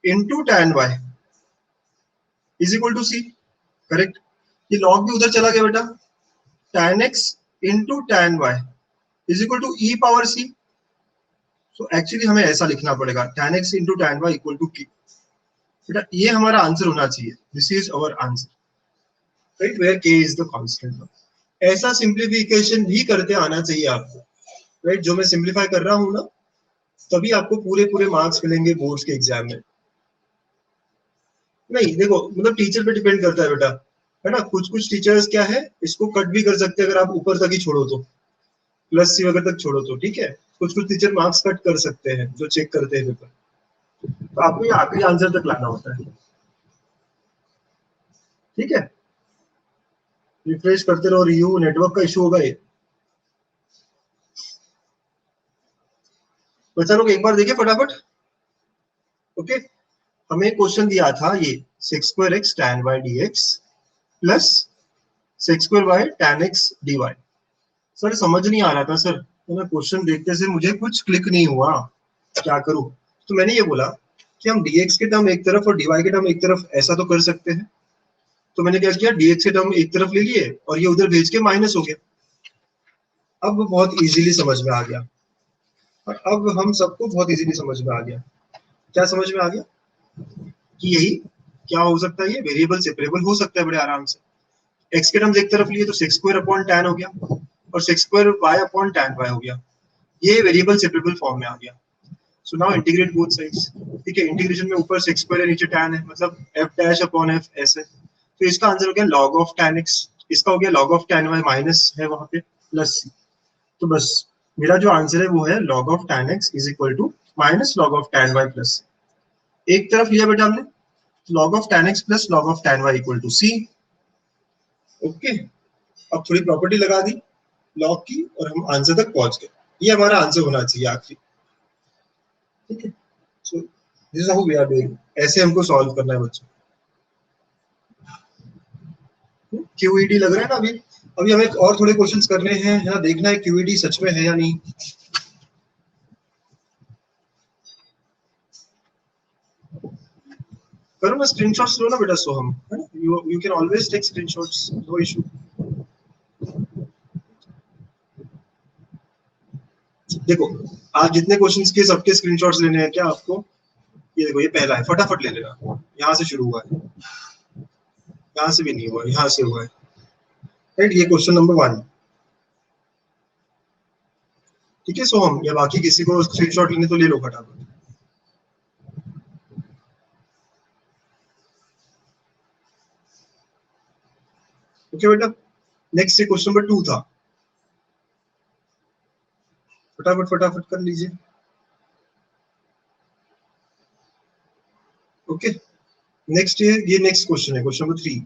into tan y is equal to c, correct. ये log भी उधर चला गया बेटा, tan x into tan y is equal to e power c। So actually हमें ऐसा लिखना पड़ेगा, tan x into tan y equal to k, बेटा ये हमारा आंसर होना चाहिए, this is our answer, right, where k is the constant. ऐसा सिंप्लीफिकेशन भी करते आना चाहिए आपको, राइट, जो मैं सिंप्लीफाई कर रहा हूं ना, तभी आपको पूरे पूरे मार्क्स मिलेंगे बोर्ड्स के एग्जाम में। नहीं देखो, मतलब टीचर पे डिपेंड करता है बेटा, है ना, कुछ कुछ टीचर्स क्या है, इसको कट भी कर सकते हैं अगर आप ऊपर तक ही छोड़ो तो, प्लस सी वगैरह तक छोड़ो तो, ठीक है। कुछ कुछ टीचर मार्क्स कट कर सकते हैं जो चेक करते हैं पेपर, तो आपको ये आखिरी आंसर तक लाना होता है, ठीक है। रिफ्रेश करते रहो, रिव्यू नेटवर्क का इशू होगा ये, बच्चा लोग एक बार देखिए फटाफट, ओके। हमें क्वेश्चन दिया था ये sec square x tan y dx plus sec square y tan x dy। Sir समझ नहीं आ रहा था सर, तो मैं क्वेश्चन देखते से मुझे कुछ क्लिक नहीं हुआ, क्या करूं, तो मैंने ये बोला कि हम dx के टर्म एक तरफ और dy के टर्म एक तरफ ऐसा तो कर सकते हैं, तो मैंने क्या किया, dx के टर्म एक तरफ ले लिए और ये उधर भेज के माइनस हो गया। अब बहुत इजीली समझ में आ गया, और अब हम सबको बहुत इजीली समझ में आ गया, क्या समझ में आ गया कि यही क्या हो सकता है, ये वेरिएबल सेपरेबल हो सकता है बड़े आराम से। x के टर्म्स एक तरफ लिए तो sec स्क्वायर अपॉन tan हो गया और sec square y upon tan y हो गया, ये वेरिएबल सेपरेबल फॉर्म में आ गया। So now integrate both sides, ठीक है। इंटीग्रेशन में ऊपर sec स्क्वायर है नीचे tan है, मतलब f डैश अपॉन f ऐसे, तो इसका आंसर हो गया log ऑफ tan x, इसका हो गया log of tan y minus है वहां पे प्लस c, तो बस मेरा जो आंसर है वो है log of tan x is equal to minus log of tan y plus, एक तरफ लिया बेटा हमने log of tan x plus log of tan y equal to c। Okay, अब थोड़ी प्रॉपर्टी लगा दी लॉग की और हम आंसर तक पहुंच गए। ये हमारा आंसर होना चाहिए आखिरी। ठीक है, so this is how we are doing, ऐसे हमको सॉल्व करना है बच्चों। क्यूईडी लग रहा है ना अभी, अभी हमें और थोड़े क्वेश्चंस करने हैं, है ना, देखना है क्यूईडी सच में है या नहीं। करो ना, स्क्रीनशॉट्स लो ना बेटा सोहम, है ना, you can always take screenshots, no issue. देखो आज जितने क्वेश्चंस के सबके स्क्रीनशॉट्स लेने हैं क्या आपको? ये देखो, ये पहला है, फटाफट ले लेना। यहाँ से शुरू हुआ है, यहाँ से भी नहीं हुआ, यहाँ से हुआ है, राइट। ये क्वेश्चन नंबर 1। ठीक है सोहम, या बाकी किसी को स्क्रीनशॉट लेने तो ले लो फटाफट। ओके बेटा, नेक्स्ट ये क्वेश्चन नंबर 2 था, फटाफट फटाफट कर लीजिए। ओके, नेक्स्ट ये नेक्स्ट क्वेश्चन है, क्वेश्चन नंबर 3।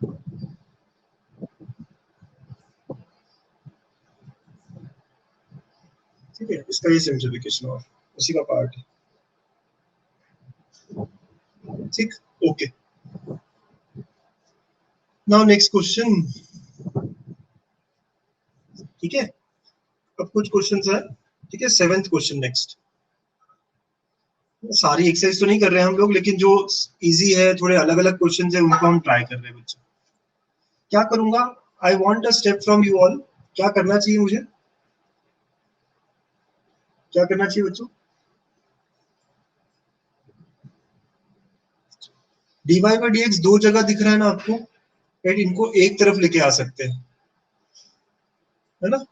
ठीक है, इसका ये सिंप्लीफिकेशन और उसी का पार्ट है। ठीक, ओके। Now next question. ठीक है, अब कुछ क्वेश्चंस है। ठीक है, 7th क्वेश्चन नेक्स्ट। सारी एक्सरसाइज तो नहीं कर रहे हैं हम लोग, लेकिन जो इजी है, थोड़े अलग अलग क्वेश्चंस है, उनको हम ट्राई कर रहे हैं बच्चों। क्या करूंगा, I want a step from you all. क्या करना चाहिए मुझे, क्या करना चाहिए बच्चों? dy बाई dx दो जगह दिख रहा है ना आपको, राइट, इनको एक तरफ लेके आ सकते हैं, है ना।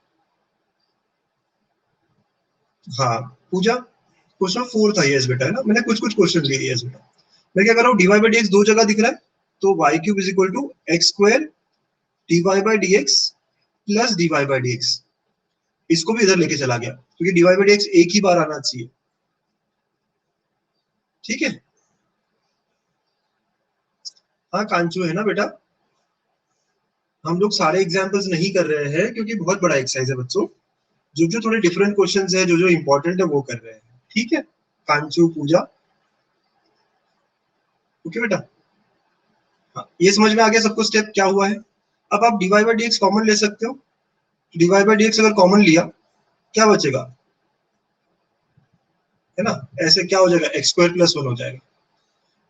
हाँ पूजा, क्वेश्चन 4 था यस बेटा, है ना, मैंने कुछ कुछ क्वेश्चन लिए यस बेटा। मैं क्या कर रहा हूँ, dy बाई dx दो जगह दिख रहा है, तो y cube is equal to x square dy by dx plus dy by dx, इसको भी इधर लेके चला गया क्योंकि dy बाई dx एक ही बार आना चाहिए। ठीक है, हाँ कांचू है ना बेटा, हम लोग सारे एग्जांपल्स नहीं कर रहे हैं क्योंकि बहुत बड़ा एक्सरसाइज है बच्चों। जो जो थोड़े डिफरेंट क्वेश्चंस है, जो जो इंपॉर्टेंट है वो कर रहे हैं। ठीक है, कांचू पूजा, ओके बेटा। हाँ, ये समझ में आ गया सबको स्टेप क्या हुआ है। अब आप dy बाई dx कॉमन ले सकते हो, dy बाई dx अगर कॉमन लिया क्या बचेगा, है ना, ऐसे क्या हो जाएगा, एक्स स्क्वायर प्लस 1 हो जाएगा।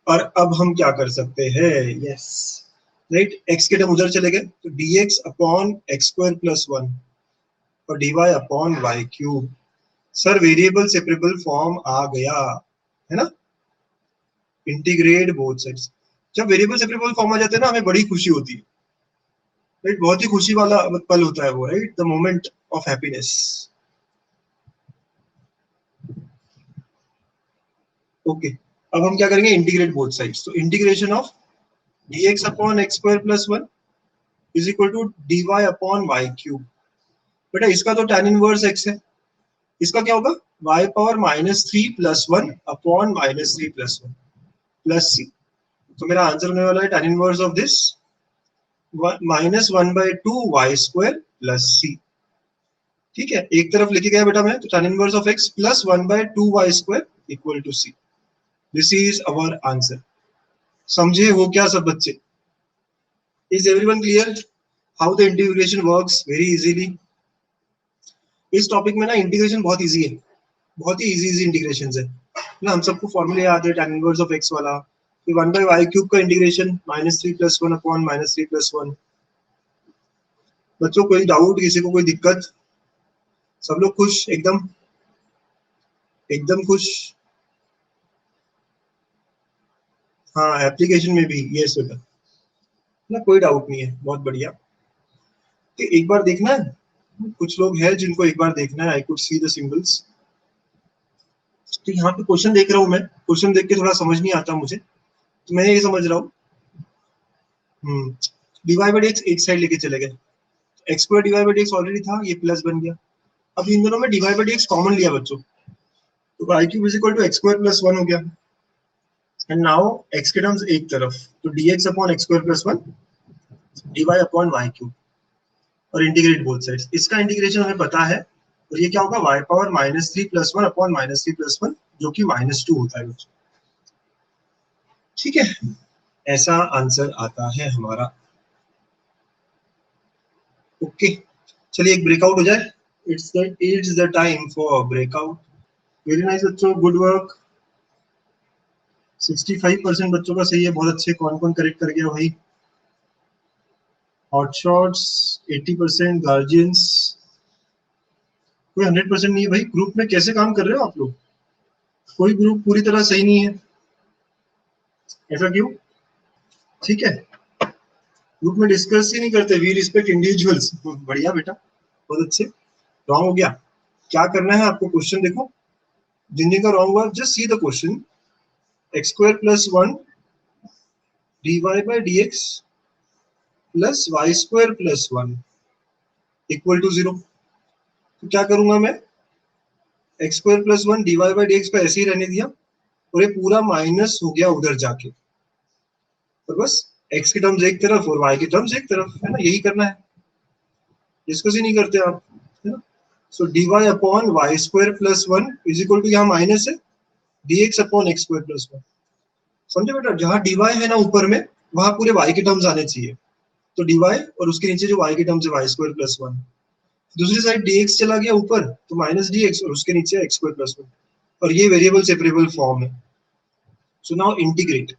और अब हम क्या कर सकते हैं, यस राइट, एक्स के टर्म उधर चले गए, तो dx upon x square plus 1 और dy upon y cube. Sir variable separable form आ गया, है ना, इंटीग्रेट बोथ साइड्स। जब वेरिएबल सेपरेबल फॉर्म आ जाते हैं ना, हमें बड़ी खुशी होती है, राइट, बहुत ही खुशी वाला पल होता है वो, right, the moment of happiness. Okay, अब हम क्या करेंगे, इंटीग्रेट बोथ साइड्स, तो integration of dx upon x square plus 1 is equal to dy upon y cube. बेटा इसका तो tan इनवर्स x है, इसका क्या होगा, y power -3 plus 1 upon -3 plus 1 plus c। तो मेरा आंसर होने वाला है tan inverse of this -1/2 y square plus c। ठीक है, एक तरफ लेके गया बेटा मैं, तो tan inverse of x plus 1/2 y square equal to c। This is our answer. समझे हो क्या सब बच्चे? Is everyone clear how the integration works very easily? इस टॉपिक में ना इंटीग्रेशन बहुत इजी है, बहुत ही इजी इंटीग्रेशन है ना, हम सबको फॉर्मूले याद है, tan इनवर्स ऑफ x वाला, फिर 1/y क्यूब का इंटीग्रेशन -3 प्लस 1 अपॉन -3 प्लस 1। बच्चों कोई डाउट, किसी को कोई दिक्कत? सब लोग खुश एकदम, एकदम खुश? हाँ एप्लीकेशन में भी यस बेटा, ना कोई डाउट नहीं है, बहुत बढ़िया। कि एक बार देखना है, कुछ लोग हैं जिनको एक बार देखना है, I could see the symbols. तो यहाँ पे क्वेश्चन देख रहा हूँ मैं, क्वेश्चन देख के थोड़ा समझ नहीं आता मुझे, तो मैं ये समझ रहा हूँ, dy बाई dx एक साइड लेके चले गए, x square dy by dx already था, ये प्लस बन गया। अब इन दोनों में dy बाई dx कॉमन लिया बच्चों, तो y cube is equal to x square plus 1 हो गया। एंड नाउ x के टर्म्स एक तरफ, तो dx upon x square plus 1 dy upon y cube, और इंटीग्रेट बोथ साइड्स। इसका इंटीग्रेशन हमें पता है, और ये क्या होगा, y power -3 plus 1 upon -3 plus 1 जो कि -2 होता है बच्चों। ठीक है, ऐसा आंसर आता है हमारा। ओके, चलिए एक ब्रेकआउट हो जाए। It's the time for breakout. Very nice बच्चों, गुड वर्क। 65% बच्चों का सही है, बहुत अच्छे। कौन कौन करेक्ट कर गया भाई? हॉट शॉट्स 80%, गार्जियंस कोई 100% नहीं है भाई। ग्रुप में कैसे काम कर रहे हो आप लोग? कोई ग्रुप पूरी तरह सही नहीं है, ऐसा क्यों? ठीक है, ग्रुप में डिस्कस ही नहीं करते। We respect individuals. बढ़िया बेटा, बहुत अच्छे। रॉन्ग हो गया, क्या करना है आपको? क्वेश्चन देखो, जिन जिन का रॉन्ग हुआ just see the question. X square plus 1 dy by dx plus Y square plus 1 equal to 0। तो क्या करूंगा मैं? X square plus 1 dy by dx को ऐसे ही रहने दिया, और ये पूरा माइनस हो गया उधर जाके, और बस x की टर्म्स एक तरफ और y की टर्म्स एक तरफ, है ना? यही करना है, डिस्कस ही नहीं करते आप, है ना? So dy upon y square plus 1 is equal to, यहाँ माइनस है, dx upon x square plus 1। समझे बेटा, जहां dy है ना ऊपर में, वहां पूरे y के टर्म्स आने चाहिए। तो dy और उसके नीचे जो y के टर्म्स है वाई स्क्वायर प्लस 1। दूसरी साइड dx चला गया ऊपर, तो माइनस dx और उसके नीचे एक्स स्क्वायर प्लस 1, और ये वेरिएबल सेपरेबल फॉर्म है। सो नाउ इंटीग्रेट,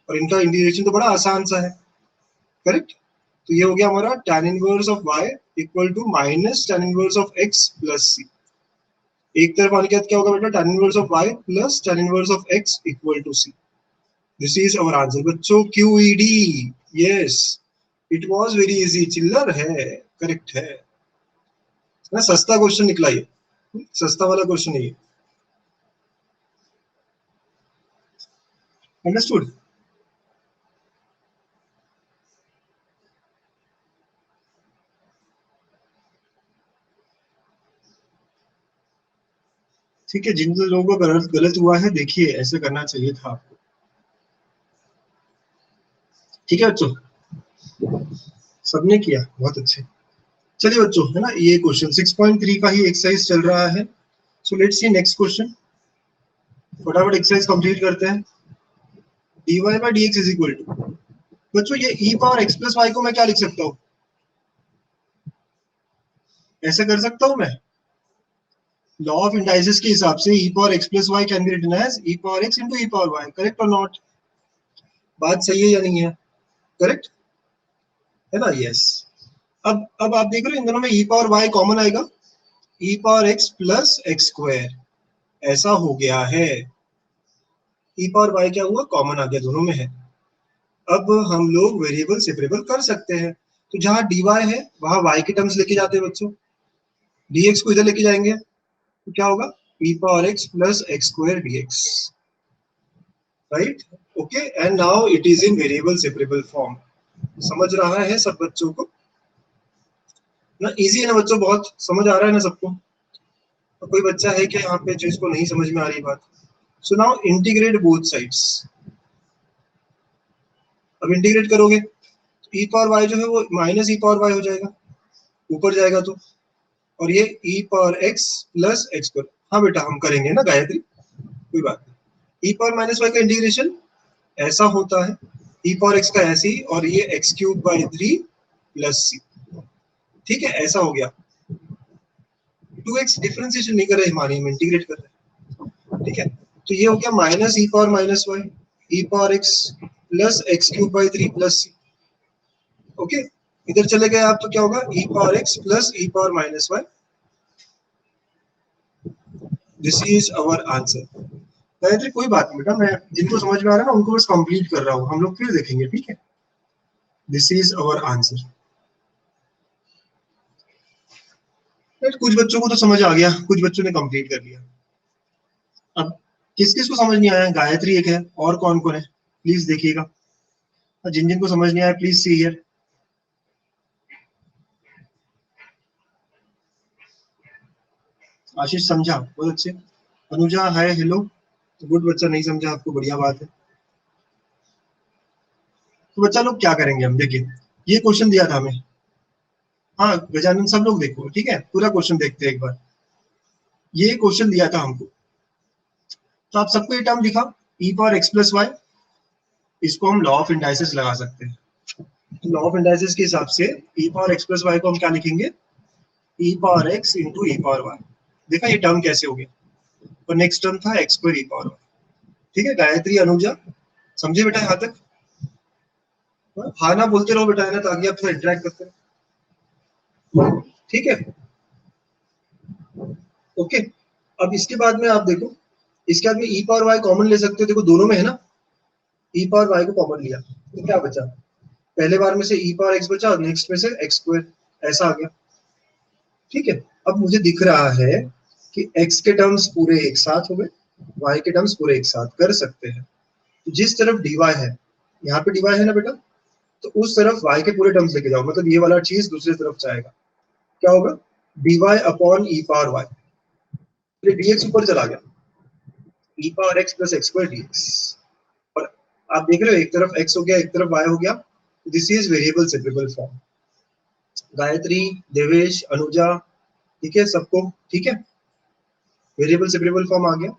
और इनका इंटीग्रेशन तो बड़ा आसान सा है, करेक्ट? तो ये हो गया हमारा tan inverse of y equal to minus tan inverse of x plus c। एक तरफ आने के बाद क्या होगा बेटा? tan inverse of y plus tan inverse of x equal to c। This is our answer बच्चों, QED। Yes, it was very easy. चिल्लर है, करेक्ट है ना? सस्ता क्वेश्चन निकला ये, सस्ता वाला क्वेश्चन है ये। अंडरस्टूड? ठीक है, जिन लोगों का गलत गलत हुआ है, देखिए ऐसे करना चाहिए था आपको। ठीक है बच्चों, सबने किया, बहुत अच्छे। चलिए बच्चों, है ना, ये क्वेश्चन 6.3 का ही एक्सरसाइज चल रहा है। So let's see next question. फटाफट एक्सरसाइज कंप्लीट करते हैं। dy by dx is equal to, बच्चों ये e power x plus y को मैं क्या लिख सकता हूँ? ऐसे कर सकता हूँ मैं, लॉ ऑफ इंडाइसिस के हिसाब से e power x plus y can be written as e power x into e power y। Correct और नॉट? बात सही है या नहीं है? करेक्ट है ना? यस। अब आप देख रहे हो इन दोनों में e पावर y कॉमन आएगा, e power x plus x square, ऐसा हो गया है। e पावर y क्या हुआ? कॉमन आ गया, दोनों में है। अब हम लोग वेरिएबल सेपरेबल कर सकते हैं, तो जहां dy है वहां y के टर्म्स लेके जाते हैं बच्चों, dx को इधर लेके जाएंगे, तो क्या होगा? e power x plus x square dx, right? Okay, and now it is in variable separable form. समझ रहा है सब बच्चों को ना? इजी है ना बच्चों? बहुत समझ आ रहा है ना सबको? तो कोई बच्चा है क्या यहाँ पे जिसको नहीं समझ में आ रही बात? So now integrate both sides. अब इंटीग्रेट करोगे तो e पावर y जो है वो माइनस e पावर y हो जाएगा, ऊपर जाएगा तो, और ये e power x plus x पर। हाँ बेटा, हम करेंगे ना गायत्री, कोई बात नहीं। e पावर माइनस y का इंटीग्रेशन ऐसा होता है, e पावर x का ऐसे ही, और ये x cube by 3 plus c। ठीक है, ऐसा हो गया। 2x डिफरेंशिएशन नहीं कर रहे हिमानी, हम इंटीग्रेट कर रहे हैं। ठीक है, तो ये हो गया minus e power minus y, e power x plus x cube by 3 plus c। Okay, इधर चले गए आप तो क्या होगा? e power x plus e power minus y। This is our answer. Gayatri कोई बात नहीं बेटा, मैं जिनको समझ में आ रहा है ना उनको बस कंप्लीट कर रहा हूँ, हम लोग फिर देखेंगे, ठीक है? This is our answer. कुछ बच्चों को तो समझ आ गया, कुछ बच्चों ने कंप्लीट कर लिया। अब किस किस को समझ नहीं आया? गायत्री एक है, और कौन कौन है प्लीज देखिएगा, जिन जिन को समझ नहीं आया प्लीज सी हियर। आशीष समझा, बहुत अच्छे। अनुजा हाय हेलो, गुड, बच्चा नहीं समझा आपको, बढ़िया बात है। तो बच्चा लोग क्या करेंगे, हम देखिए ये क्वेश्चन दिया था हमें। हाँ गजानन सब लोग देखो, ठीक है, पूरा क्वेश्चन देखते हैं एक बार। ये क्वेश्चन दिया था हमको, तो आप सबको ये टर्म दिखा, e power x plus y, इसको हम लॉ ऑफ इंडाइसिस लगा सकते हैं। लॉ ऑफ इंडाइसिस के हिसाब से e power x plus y को हम क्या लिखेंगे, e power x into e power y. देखा ये टर्म कैसे हो गया, और नेक्स्ट टर्म था x square e power y. ठीक है गायत्री अनुजा, समझे बेटा यहाँ तक? हाँ ना बोलते रहो बेटा, है ना, ताकि आप थोड़ा इंटरेक्ट करते रहो, ठीक है। ओके, अब इसके बाद में आप देखो, इसके बाद में e पावर y कॉमन ले सकते हो, देखो दोनों में है ना, e पावर y को कॉमन लिया तो क्या बचा, पहले बार में से e पावर x बचा और नेक्स्ट में से x स्क्वायर, ऐसा आ गया। ठीक है, अब मुझे दिख रहा है कि x के टर्म्स पूरे एक साथ हो गए, y के टर्म्स पूरे एक साथ कर सकते हैं। तो जिस तरफ dy है, यहाँ पे dy है ना बेटा, तो उस तरफ y के पूरे टर्म्स लेके जाओ, मतलब ये वाला चीज दूसरी तरफ जाएगा, क्या होगा, dy upon e power y, फिर dx ऊपर चला गया, e power x plus x square dx। और आप देख रहे हो एक तरफ x हो गया, एक तरफ y हो गया, this is variable separable form. Gayatri, Devesh, Anuja, ठीक है सबको, ठीक है, वेरिएबल सेपरेबल फॉर्म आ गया।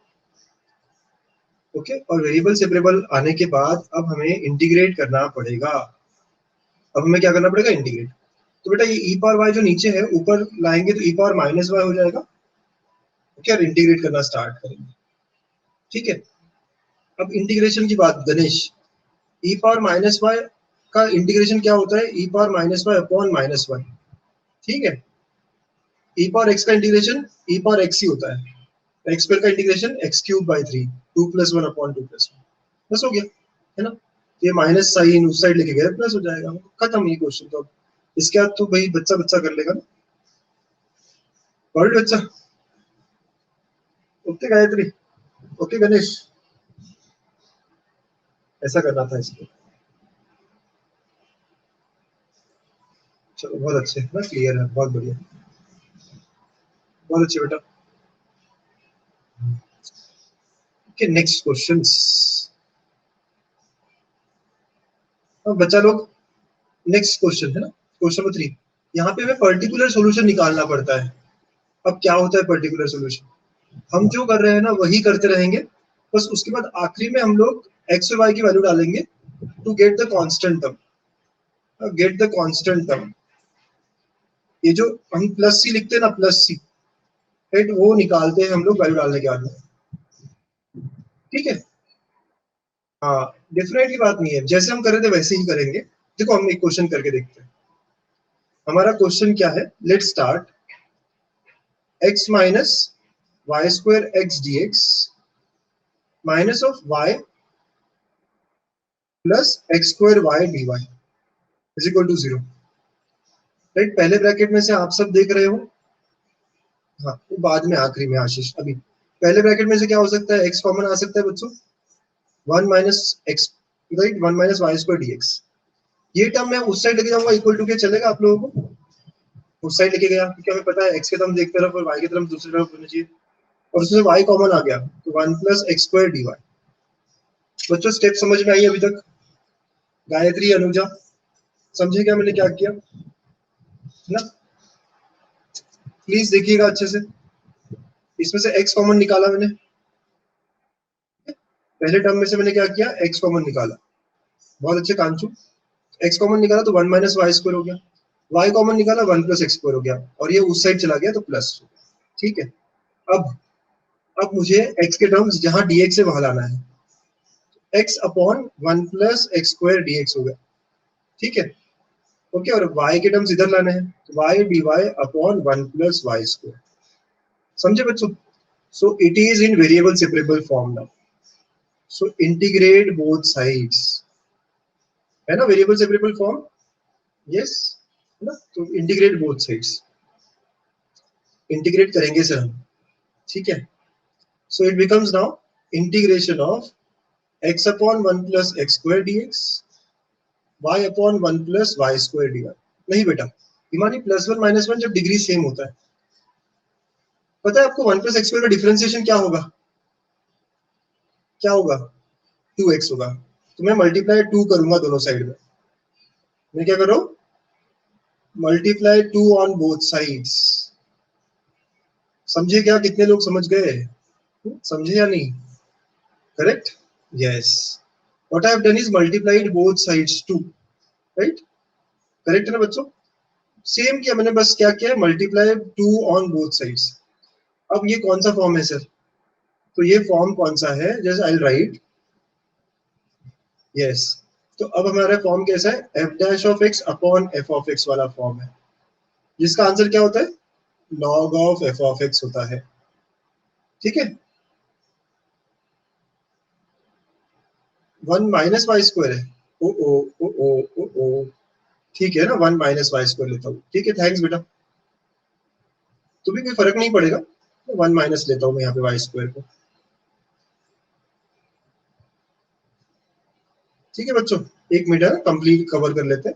ओके, और वेरिएबल सेपरेबल आने के बाद अब हमें इंटीग्रेट करना पड़ेगा। अब हमें क्या करना पड़ेगा, इंटीग्रेट। तो बेटा ये e पावर y जो नीचे है ऊपर लाएंगे तो e पावर माइनस y हो जाएगा। ओके, और इंटीग्रेट करना स्टार्ट करेंगे, ठीक है। अब इंटीग्रेशन की बात Ganesh, e power minus y का इंटीग्रेशन क्या होता है, e power minus y upon minus y, ठीक है। e पावर x का इंटीग्रेशन e पावर x ही होता है, एक्स स्क्वायर का integration x cube by 3, 2 plus 1 upon 2 plus 1, बस हो गया, है ना। ये माइनस साइन उस साइड लेके गए, प्लस हो जाएगा, खत्म ये क्वेश्चन। तो अब इसके बाद तो भाई बच्चा बच्चा कर लेगा ना, और बच्चा। ओके गायत्री, ओके गणेश, ऐसा करना था इसको। चलो बहुत अच्छे ना, क्लियर है, बहुत बढ़िया, बहुत अच्छे बेटा। Okay next questions. अब बच्चा लोग नेक्स्ट क्वेश्चन है ना, क्वेश्चन नंबर 3। यहाँ पे हमें पर्टिकुलर सॉल्यूशन निकालना पड़ता है। अब क्या होता है पर्टिकुलर सॉल्यूशन, हम जो कर रहे हैं ना वही करते रहेंगे, बस उसके बाद आखिरी में हम लोग एक्स और वाई की वैल्यू डालेंगे to get the constant term, get the constant term. ये जो हम प्लस सी लिखते हैं ना, प्लस सी, राइट, वो निकालते हैं हम लोग वैल्यू डालने के बाद में, ठीक है। हाँ डिफरेंट की बात नहीं है, जैसे हम कर रहे थे वैसे ही करेंगे। देखो हम एक क्वेश्चन करके देखते हैं, हमारा क्वेश्चन क्या है, let start. x minus y square x D x minus of y plus x square y D y is equal to 0, right. पहले ब्रैकेट में से आप सब देख रहे हो, हाँ वो बाद में आखिरी में आशीष, अभी पहले ब्रैकेट में से क्या हो सकता है, x कॉमन आ सकता है बच्चों, 1 minus x, right, 1 minus y square d x. ये टर्म मैं उस साइड लेके जाऊंगा, इक्वल टू के चलेगा आप लोगों को, उस साइड लेके गया क्योंकि हमें पता है x के टर्म एक तरफ और y के टर्म दूसरी तरफ होना चाहिए, और उसमें y कॉमन आ गया तो 1 plus x square d y. बच्चों स्टेप समझ में आई अभी तक? गायत्री, अनुजा, समझे क्या मैंने क्या किया ना, प्लीज देखिएगा अच्छे से। इसमें से x कॉमन निकाला मैंने, पहले टर्म में से मैंने क्या किया, x कॉमन निकाला, बहुत अच्छे कांचू। x कॉमन निकाला तो 1 माइनस वाई स्क्वायर हो गया, y कॉमन निकाला 1 प्लस एक्स स्क्वायर हो गया, और ये उस साइड चला गया तो प्लस, ठीक है। अब मुझे x के टर्म्स जहां dx से वहां लाना है, x upon 1 plus x square dx हो गया, ठीक है। ओके, और y के टर्म्स इधर लाने हैं, तो y dy upon 1 plus Y square, समझे बच्चों? So it is in variable separable form now, so integrate both sides, है ना, वेरिएबल सेपरेबल फॉर्म, यस, है ना। तो इंटीग्रेट बोथ साइड्स, इंटीग्रेट करेंगे सर हम, ठीक है। So it becomes now integration of x upon 1 plus x square dx, y upon 1 plus Y square dy। नहीं बेटा, Imani plus one minus one जब डिग्री सेम होता है, पता है आपको 1 प्लस एक्स स्क्वायर का डिफरेंशिएशन क्या होगा? क्या होगा? 2x होगा। तो मैं मल्टीप्लाई 2 करूंगा दोनों साइड में। मैं क्या कर रहा हूँ? Multiply 2 on both sides. समझे क्या? कितने लोग समझ गए? समझे या नहीं? Correct? Yes. What I have done is multiplied both sides 2, right? Correct है ना बच्चों? सेम किया मैंने, बस क्या किया? Multiply 2 on both sides. अब ये कौन सा फॉर्म है सर? तो ये फॉर्म कौन सा है? Just I will write, yes. तो अब हमारा फॉर्म कैसा है? F dash of x upon F of x वाला फॉर्म है, जिसका आंसर क्या होता है? Log of F of x होता है। ठीक है? 1 माइनस वाई स्क्वायर है। ओ ओ ओ ओ ओ ओ, ठीक है ना? 1 माइनस वाई स्क्वायर लेता हूँ। ठीक है, थैंक्स बेटा। तो भी कोई फर्क नहीं पड़ेगा, 1 माइनस लेता हूँ मैं यहाँ पे वाई स्क्वायर को। ठीक है बच्चों, एक मिनट है, कंप्लीट कवर कर लेते हैं।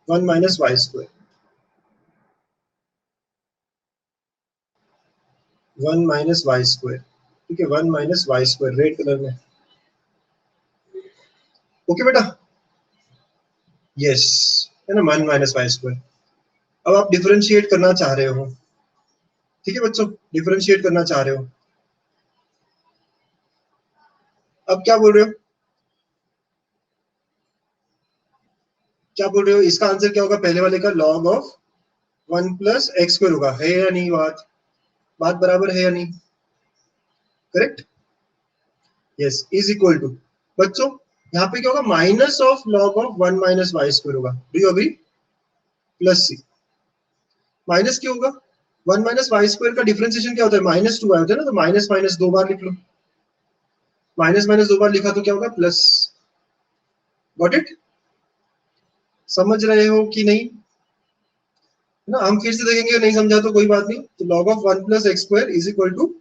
1 minus y square, 1 minus y square. ठीक है, 1 minus y square red colour में। ओके बेटा? यस, है ना? 1 माइनस वाई स्क्वायर। अब आप डिफरेंशिएट करना चाह रहे हो। ठीक है बच्चों, डिफरेंशिएट करना चाह रहे हो। अब क्या बोल रहे हो? क्या बोल रहे हो? इसका आंसर क्या होगा? पहले वाले का log of 1 plus x square होगा। है या नहीं? बात बात बराबर है या नहीं? Correct? Yes, is equal to, बच्चों यहाँ पे क्या होगा? Minus of log of 1 minus y square होगा। Do you agree? Plus c. Minus क्यों होगा? 1 माइनस वाई स्क्वायर का डिफरेंशिएशन क्या होता है? माइनस 2 होता है ना, तो माइनस माइनस दो बार लिख लो। माइनस माइनस दो बार लिखा तो क्या होगा? प्लस। Got it? समझ रहे हो कि नहीं? ना हम फिर से देखेंगे, नहीं समझा तो कोई बात नहीं। तो log of 1 plus x square is equal to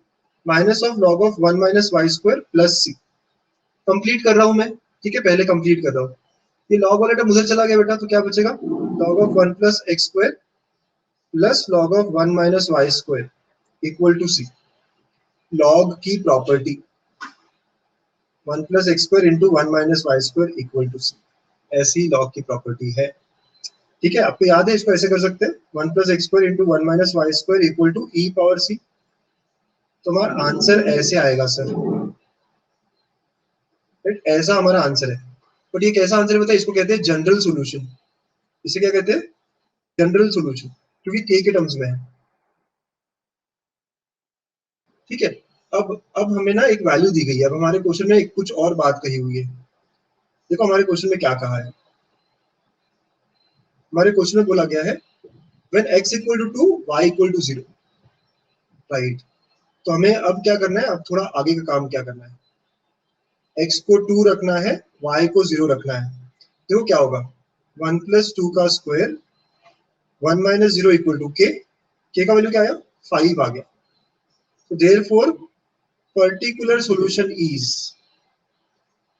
minus of log of 1 minus y square plus c. Complete कर रहा हूं मैं, ठीक है? पहले कंप्लीट कर रहा हूं। ये लॉग वाला टर्म उधर चला गया बेटा, तो क्या बचेगा? Log of 1 plus x square plus log of 1 minus y square equal to c. Log की property, 1 plus x square into 1 minus y square equal to c, ऐसी लॉग की प्रॉपर्टी है। ठीक है, आपको याद है? इसको ऐसे कर सकते हैं, 1 plus x square into 1 minus y square equal to e power c. तो हमारा आंसर ऐसे आएगा सर, राइट? ऐसा हमारा आंसर है। बट ये कैसा आंसर है बताइए? इसको कहते हैं जनरल सॉल्यूशन। इसे क्या कहते हैं? जनरल सॉल्यूशन, क्योंकि के टर्म्स में है। ठीक है? अब हमें ना एक वैल्यू दी गई है। अब हमारे क्वेश्चन में कुछ और बात कही हुई है। देखो हमारे क्वेश्चन में क्या कहा है। हमारे क्वेश्चन में बोला गया है when x equal to 2 y equal to 0, right? तो हमें अब क्या करना है? अब थोड़ा आगे का काम क्या करना है? x को 2 रखना है, y को 0 रखना है। देखो क्या होगा? 1 प्लस 2 का स्क्वायर, 1 माइनस 0 इक्वल टू के का वैल्यू क्या आया? 5 आ गया। तो therefore particular solution is,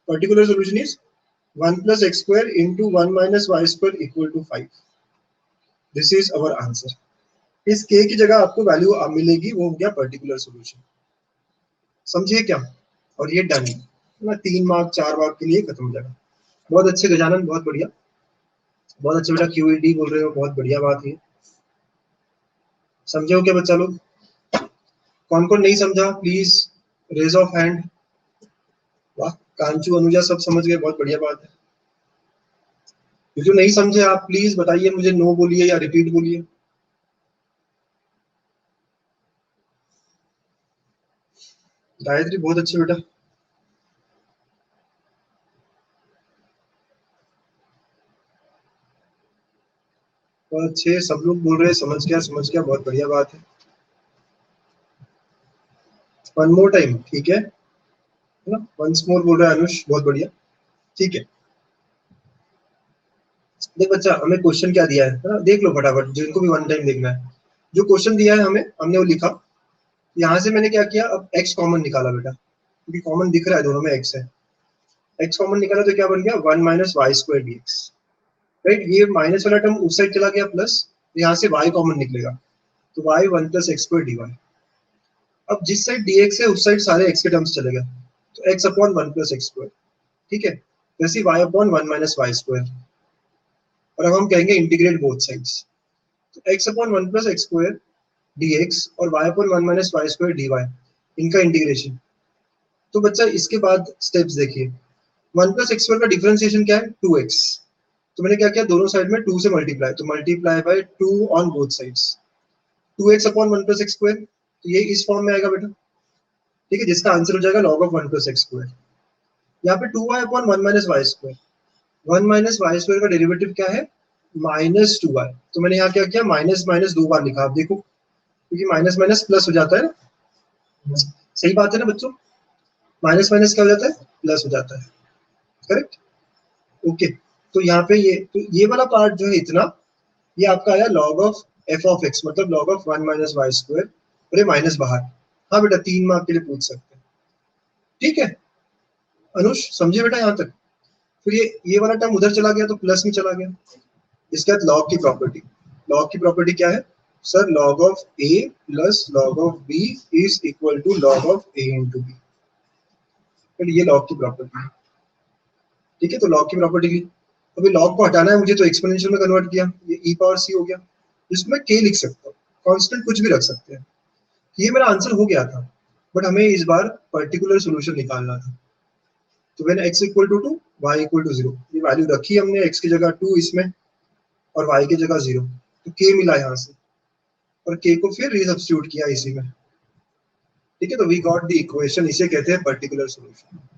particular solution is 1 plus x square into 1 minus y square equal to 5. This is our answer. इस k की जगह आपको वैल्यू मिलेगी, वो हो गया पर्टिकुलर सॉल्यूशन। समझिए क्या? और ये डन है ना? 3 मार्क 4 मार्क के लिए खत्म हो जाएगा। बहुत अच्छे गजानन, बहुत बढ़िया, बहुत अच्छे बेटा। क्यूईडी बोल रहे हो, बहुत बढ़िया बात है। समझे हो क्या बच्चा लोग? कौन कौन नहीं समझा प्लीज रेज ऑफ हैंड। वाह, कांचू अनुजा सब समझ गए, बहुत बढ़िया बात है। जो नहीं समझे आप प्लीज बताइए मुझे, नो बोलिए या रिपीट बोलिए। गायत्री बहुत अच्छे बेटा, बहुत अच्छे। सब लोग बोल रहे हैं समझ गया समझ गया, बहुत बढ़िया बात है। वन मोर टाइम, ठीक है ना? वंस मोर बोल रहा है अनुष, बहुत बढ़िया। ठीक है, देख बच्चा हमें क्वेश्चन क्या दिया है ना? देख लो फटाफट, जिनको भी वन टाइम देखना है। जो क्वेश्चन दिया है हमें, हमने वो लिखा। यहाँ से मैंने क्या किया? अब x कॉमन निकाला बेटा, क्योंकि कॉमन दिख रहा है, दोनों में x है। x कॉमन निकाला तो क्या बन गया? 1 minus y square d x, right? ये माइनस वाला टर्म उस साइड चला गया प्लस, यहाँ से y कॉमन निकलेगा, तो y 1 plus x square d y. अब जिस साइड dx है उस साइड सारे x के टर्म्स चले गए, तो x upon 1 plus x square, ठीक है, वैसे y upon 1 minus y square, और अब हम कहेंगे इंटीग्रेट बोथ साइड्स, तो x upon 1 plus x square dx और y upon 1 minus y square dy, इनका इंटीग्रेशन। तो बच्चा इसके बाद स्टेप्स देखिए, 1 प्लस एक्स स्क्वायर का डिफरेंशिएशन क्या है, 2x, तो मैंने क्या किया, दोनों साइड में 2 से मल्टीप्लाई, तो multiply by 2 on both sides, 2x upon 1 plus x square, तो ये इस फॉर्म में आएगा बेटा, ठीक है, जिसका आंसर हो जाएगा log of 1 plus x square. यहाँ पे 2y upon 1 minus y square, 1 minus y square का डेरिवेटिव क्या है, माइनस 2y, तो मैंने यहाँ क्या किया, माइनस माइनस 2 बार लिखा, आप देखो, क्योंकि माइनस माइनस प्लस हो जाता है ना, सही बात है ना बच्चों, माइनस माइनस क्या हो जाता है, प्लस हो जाता है, करेक्ट, ओके। तो यहाँ पे ये, तो ये वाला पार्ट जो है इतना, ये आपका आया log of f of x, मतलब log of 1 minus y square, और ये माइनस बाहर, हाँ बेटा 3 मार्क के लिए पूछ सकते हैं, ठीक है अनुष, समझे बेटा यहाँ तक। फिर ये वाला टर्म उधर चला गया तो प्लस में चला गया, इसके बाद लॉग की प्रॉपर्टी, लॉग की प्रॉपर्टी क्या है sir, log of a plus log of b is equal to log of a into b, ये लॉग की प्रॉपर्टी है, ठीक है, तो लॉग की प्रॉपर्टी ली, अभी लॉग को हटाना है मुझे, तो एक्सपोनेंशियल में कन्वर्ट किया, ये e पावर c हो गया, जिसको मैं k लिख सकता हूँ, कांस्टेंट कुछ भी रख सकते हैं, ये मेरा आंसर हो गया था, बट हमें इस बार पर्टिकुलर सॉल्यूशन निकालना था, तो when x equal to 2 y equal to 0, ये वैल्यू रखी हमने, x की जगह 2 इसमें और y की जगह 0, तो k मिला यहाँ से, और k को फिर रीसब्स्टिट्यूट किया इसी में, ठीक है, तो वी गॉट द इक्वेशन, इसे कहते हैं पर्टिकुलर सॉल्यूशन।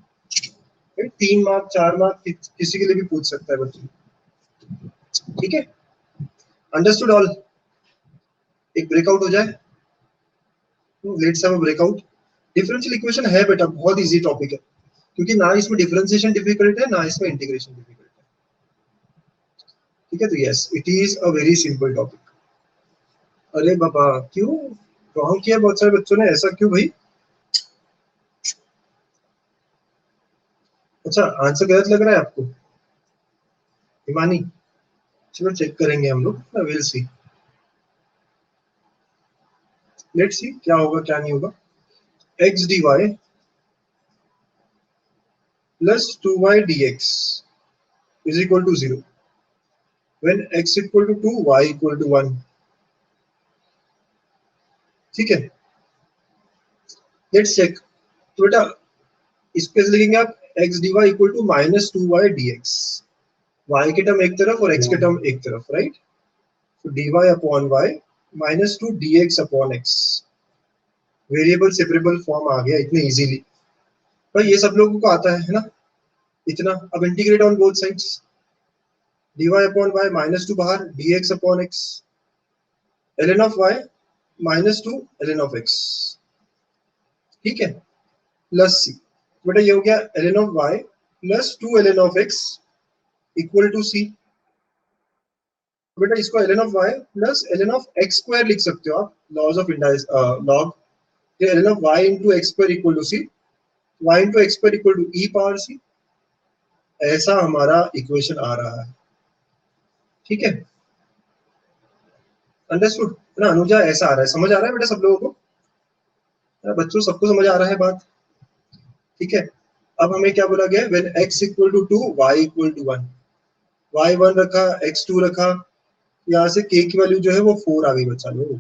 3 मार्क 4 मार्क किसी के लिए भी पूछ सकता है बच्चों, ठीक है, अंडरस्टूड ऑल। एक ब्रेकआउट हो जाए, let's have a breakout. Differential equation है बेटा बहुत इजी टॉपिक है, क्योंकि ना इसमें डिफरेंशिएशन डिफिकल्ट है, ना इसमें इंटीग्रेशन डिफिकल्ट है, ठीक है, तो yes it is a very simple topic. अरे बाबा क्यों रॉन्ग किया बहुत सारे बच्चों ने, ऐसा क्यों भाई, अच्छा आंसर गलत लग रहा है आपको हिमानी, चलो चेक करेंगे हम लोग, विल सी, लेट्स सी क्या होगा क्या नहीं होगा। x dy plus 2y dx is equal to 0 when x equal to 2 y equal to 1, ठीक है, लेट्स चेक, तो बेटा इस पे लिखेंगे आप x dy equal to minus 2y dx, y के टर्म एक तरफ और x के टर्म एक तरफ, राइट, तो dy upon y minus 2 dx upon x, variable separable form आ गया इतने इजीली, भाई ये सब लोगों को आता है ना इतना। अब integrate on both sides, dy upon y minus 2 बाहर, dx upon x, ln of y minus 2 ln of x, ठीक है, प्लस c, बेटा ये हो गया ln of y plus 2 ln of x equal to c, बेटा इसको ln of y plus ln of x square लिख सकते हो आप, laws of log, ln of y into x square equal to c, y into x square equal to e power c, ऐसा हमारा equation आ रहा है, ठीक है, अंडरस्टूड ना अनुजा, ऐसा आ रहा है, समझ आ रहा है बेटा सब लोगों को, बच्चों सबको समझ आ रहा है बात, ठीक है। अब हमें क्या बोला गया, when x equal to 2 y equal to 1, y 1 रखा x 2 रखा, यहाँ से k की वैल्यू जो है वो 4 आ गई बच्चा लोग,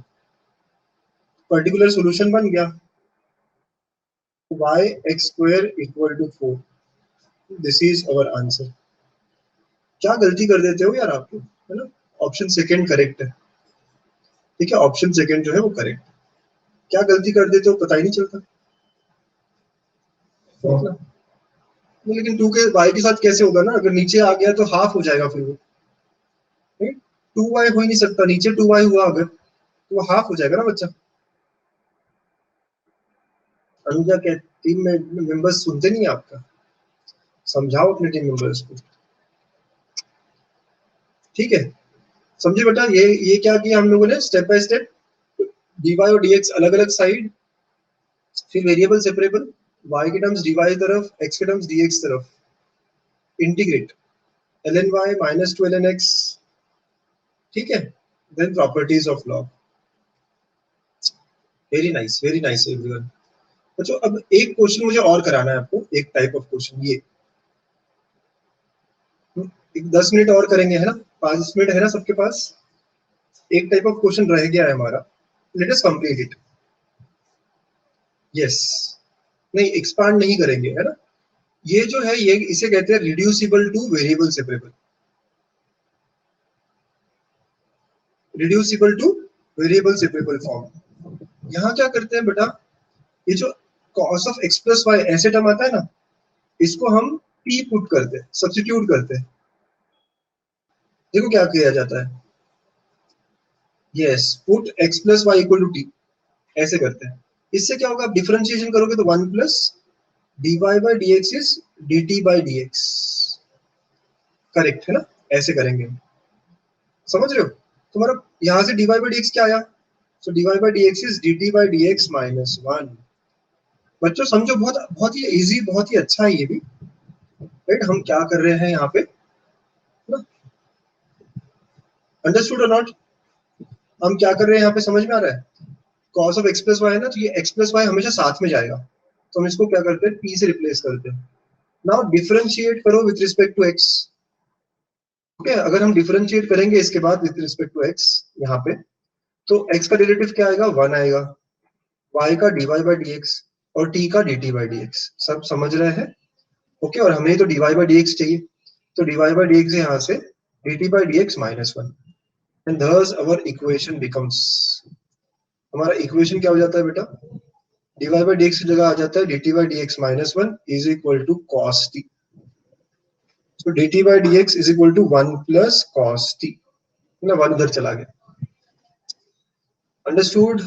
पर्टिकुलर सॉल्यूशन बन गया, y x square equal to 4, this is our answer. क्या गलती कर देते हो यार आप लोग, है ना, ऑप्शन सेकंड करेक्ट है, ठीक है, ऑप्शन सेकंड जो है वो करेक्ट, क्या गलती कर देते हो पता ही नहीं चलता, लेकिन 2 के y के साथ कैसे होगा ना, अगर नीचे आ गया तो हाफ हो जाएगा, फिर वो 2y हो ही नहीं सकता, नीचे 2y हुआ अगर तो वो हाफ हो जाएगा ना बच्चा। अनुजा के टीम में मेंबर्स सुनते नहीं आपका, समझाओ अपने टीम मेंबर्स को, ठीक है, समझे बेटा, ये क्या किया हम लोगों ने, स्टेप बाय स्टेप, dy और dx अलग अलग साइड, फिर वेरिएबल सेपरेबल, y के टर्म्स dy तरफ, x के टर्म्स dx तरफ, integrate, ln y minus 2 ln x, ठीक है, then properties of log, very nice everyone. बच्चों अब एक क्वेश्चन मुझे और कराना है आपको, एक टाइप ऑफ क्वेश्चन ये 10 मिनट और करेंगे, है ना? 5 मिनट है ना सबके पास? एक टाइप ऑफ क्वेश्चन रह गया है हमारा, let us complete it. Yes, नहीं एक्सपांड नहीं करेंगे, है ना? ये जो है ये इसे कहते हैं reducible two variable separable. Reducible two variable separable form. यहाँ क्या करते हैं बेटा, ये जो cos of x plus y ऐसे टर्म आता है ना, इसको हम p पुट करते हैं, सब्स्टिट्यूट करते हैं। देखो क्या किया जाता है, yes put x plus y equal to t, ऐसे करते हैं। इससे क्या होगा, आप डिफरेंशिएशन करोगे तो 1 plus dy by dx is dt by dx, correct है ना? ऐसे करेंगे, समझ रहे हो? तुम्हारा यहाँ से dy बाई dx क्या आया, सो dy by dx is dt by dx minus 1। बच्चों समझो, बहुत बहुत ही इजी, बहुत ही अच्छा है ये भी, राइट? हम क्या कर रहे हैं यहाँ पे, अंडरस्टूड और नॉट? हम क्या कर रहे हैं यहाँ पे, समझ में आ रहा है? cos of x plus y है ना, तो ये x प्लस वाई हमेशा साथ में जाएगा, तो हम इसको क्या करते हैं, p से रिप्लेस करते हैं। नाउ डिफरेंशिएट करो with respect to x। Okay, अगर हम डिफरेंशिएट करेंगे इसके बाद विथ रिस्पेक्ट टू x यहाँ पे, तो x का डेरिवेटिव क्या आएगा, 1 आएगा, y का dy बाई dx और t का dt बाई dx। सब समझ रहे हैं? ओके, और हमें तो dy बाई dx चाहिए, तो dy बाई dx यहाँ से dt by dx minus 1, and thus our equation becomes, हमारा इक्वेशन क्या हो जाता है बेटा, dy बाई dx की जगह आ जाता है dt by dx minus 1 is equal to cos t। so dt by dx is equal to 1 plus cos t, ना 1 उधर चला गया। अंडरस्टूड?